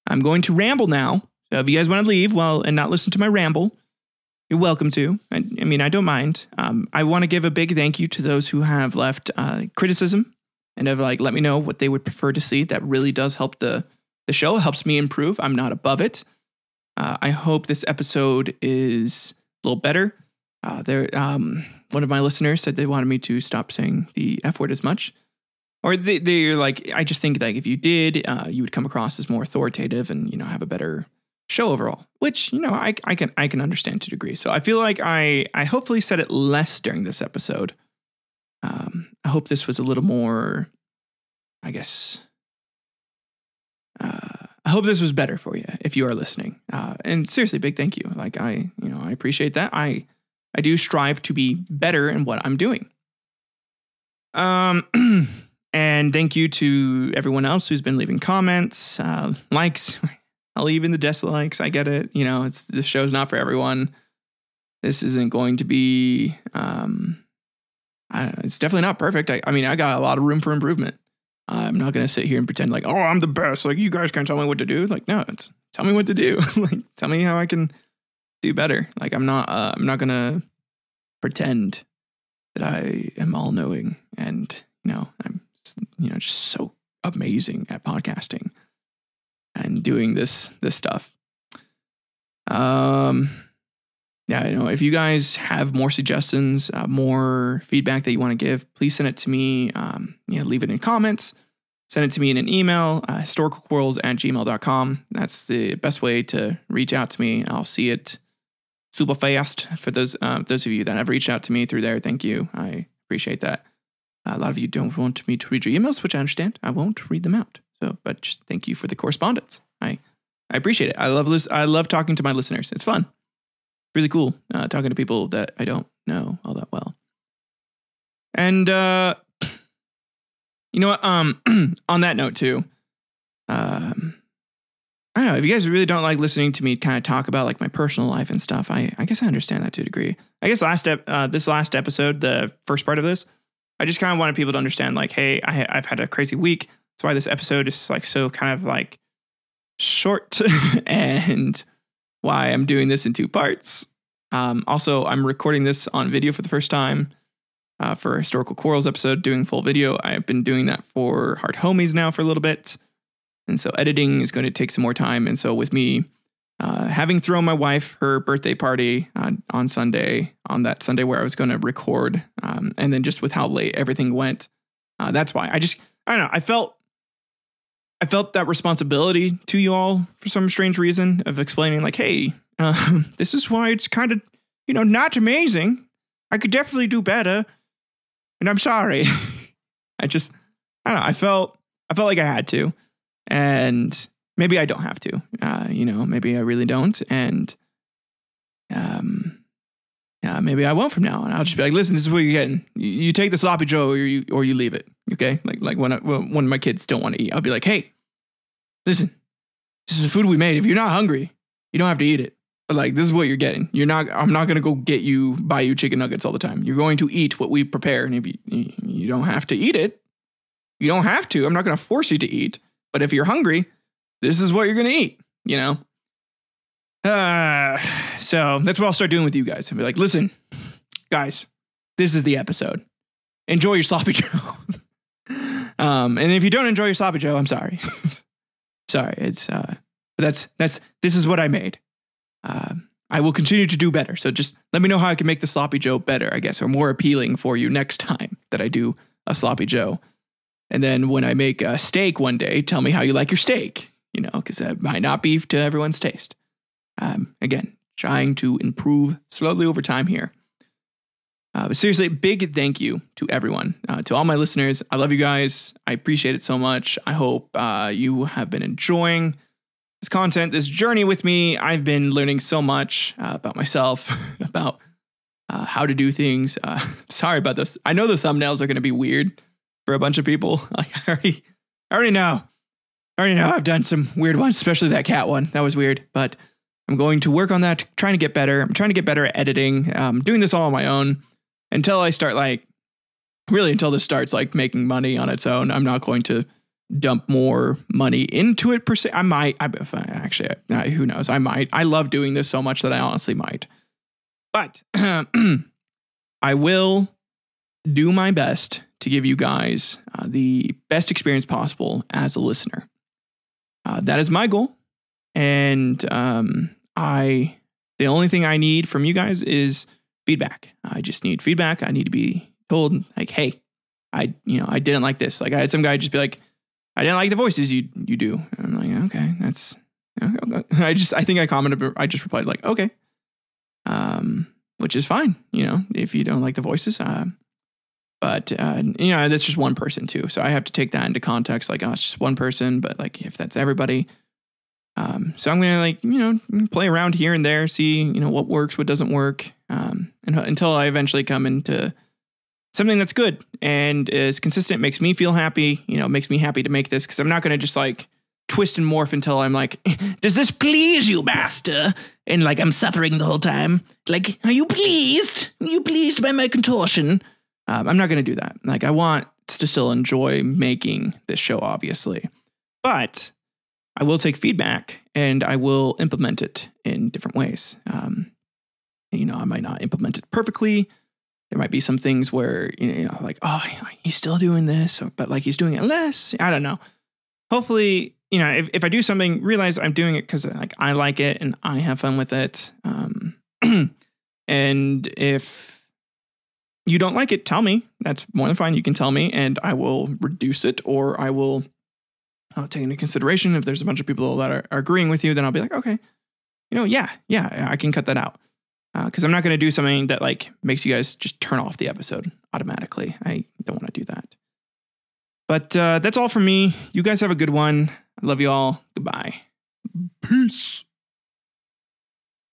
I'm going to ramble now. So if you guys want to leave and not listen to my ramble, you're welcome to. I mean, I don't mind. I want to give a big thank you to those who have left criticism and have like let me know what they would prefer to see. That really does help the show. It helps me improve. I'm not above it. I hope this episode is a little better. One of my listeners said they wanted me to stop saying the F word as much. Or they're like, I just think like if you did, you would come across as more authoritative and, have a better show overall, which, I can understand to a degree. So I feel like I hopefully said it less during this episode. I hope this was a little more, I guess, I hope this was better for you if you are listening. And seriously, big thank you. Like I appreciate that. I do strive to be better in what I'm doing. And thank you to everyone else who's been leaving comments, likes. I'll leave in the dislikes. I get it. This show's not for everyone. This isn't going to be, it's definitely not perfect. I mean, I got a lot of room for improvement. I'm not going to sit here and pretend like, oh, I'm the best. Like, you guys can't tell me what to do. Like, no, tell me what to do. Like, tell me how I can do better. Like, I'm not going to pretend that I am all knowing and, I'm, just so amazing at podcasting and doing this stuff. Yeah, if you guys have more suggestions, more feedback that you want to give, please send it to me. Leave it in comments. send it to me in an email, historicalquirrels@gmail.com. That's the best way to reach out to me. I'll see it super fast. For those of you that have reached out to me through there, thank you. I appreciate that. A lot of you don't want me to read your emails, which I understand. I won't read them out. So, but just thank you for the correspondence. I appreciate it. I love talking to my listeners. It's fun. Really cool talking to people that I don't know all that well. And you know what? On that note too, I don't know if you guys really don't like listening to me kind of talk about like my personal life and stuff. I guess I understand that to a degree. I guess this last episode, the first part of this, I just kind of wanted people to understand like, hey, I've had a crazy week. That's why this episode is like so kind of like short and why I'm doing this in 2 parts. Also, I'm recording this on video for the first time for a Historical Quarrels episode, doing full video. I've been doing that for Hard Homies now for a little bit. And so editing is going to take some more time. And so with me having thrown my wife her birthday party on that Sunday where I was going to record, and then just with how late everything went, that's why I don't know. I felt that responsibility to you all for some strange reason of explaining like, hey, this is why it's kind of, not amazing. I could definitely do better. And I'm sorry. I don't know. I felt like I had to, and maybe I don't have to, maybe I really don't. And, maybe I won't from now on. I'll just be like, listen, this is what you're getting. You take the sloppy Joe or you leave it. Okay. Like when one of my kids don't want to eat, I'll be like, hey, listen, this is the food we made. If you're not hungry, you don't have to eat it. But like, this is what you're getting. I'm not going to go buy you chicken nuggets all the time. You're going to eat what we prepare. And if you don't have to eat it, you don't have to. I'm not going to force you to eat. But if you're hungry, this is what you're going to eat, So that's what I'll start doing with you guys. I'll be like, listen, guys, this is the episode. Enjoy your sloppy Joe. And if you don't enjoy your sloppy Joe, I'm sorry. Sorry. It's, this is what I made. I will continue to do better. So just let me know how I can make the sloppy Joe better, I guess, or more appealing for you next time that I do a sloppy Joe. And then when I make a steak one day, tell me how you like your steak, because that might not be to everyone's taste. Again, trying to improve slowly over time here. But seriously, big thank you to everyone, to all my listeners. I love you guys. I appreciate it so much. I hope you have been enjoying this content, this journey with me. I've been learning so much about myself, about how to do things. Sorry about this. I know the thumbnails are going to be weird for a bunch of people. Like I already know. I've done some weird ones, especially that cat one. That was weird, but I'm going to work on that, trying to get better. I'm trying to get better at editing. Doing this all on my own until I start until this starts like making money on its own. I'm not going to dump more money into it per se. I might, who knows? I might. I love doing this so much that I honestly might. But I will do my best to give you guys the best experience possible as a listener. That is my goal. And the only thing I need from you guys is feedback. I just need feedback. I need to be told like, hey, I didn't like this. Like I had some guy just be like, I didn't like the voices you do. And I'm like, okay, that's, I think I commented, I just replied like, okay. Which is fine, if you don't like the voices. But that's just one person too. So I have to take that into context. Like, oh, it's just one person, but like if that's everybody. So I'm going to play around here and there, see, what works, what doesn't work. And until I eventually come into something that's good and is consistent, makes me feel happy, makes me happy to make this. Cause I'm not going to just like twist and morph until I'm like, does this please you, master? And like, I'm suffering the whole time. Like, are you pleased? Are you pleased by my contortion? I'm not going to do that. Like, I want to still enjoy making this show, obviously, but I will take feedback and I will implement it in different ways. I might not implement it perfectly. There might be some things where, like, oh, he's still doing this, but like he's doing it less. I don't know. Hopefully, if I do something, realize I'm doing it because like I like it and I have fun with it. And if you don't like it, tell me. That's more than fine. You can tell me and I will reduce it or I will I'll take into consideration. If there's a bunch of people that are agreeing with you, then I'll be like, okay, yeah, I can cut that out. Because I'm not going to do something that like makes you guys just turn off the episode automatically. I don't want to do that. But that's all from me. You guys have a good one. I love you all. Goodbye. Peace.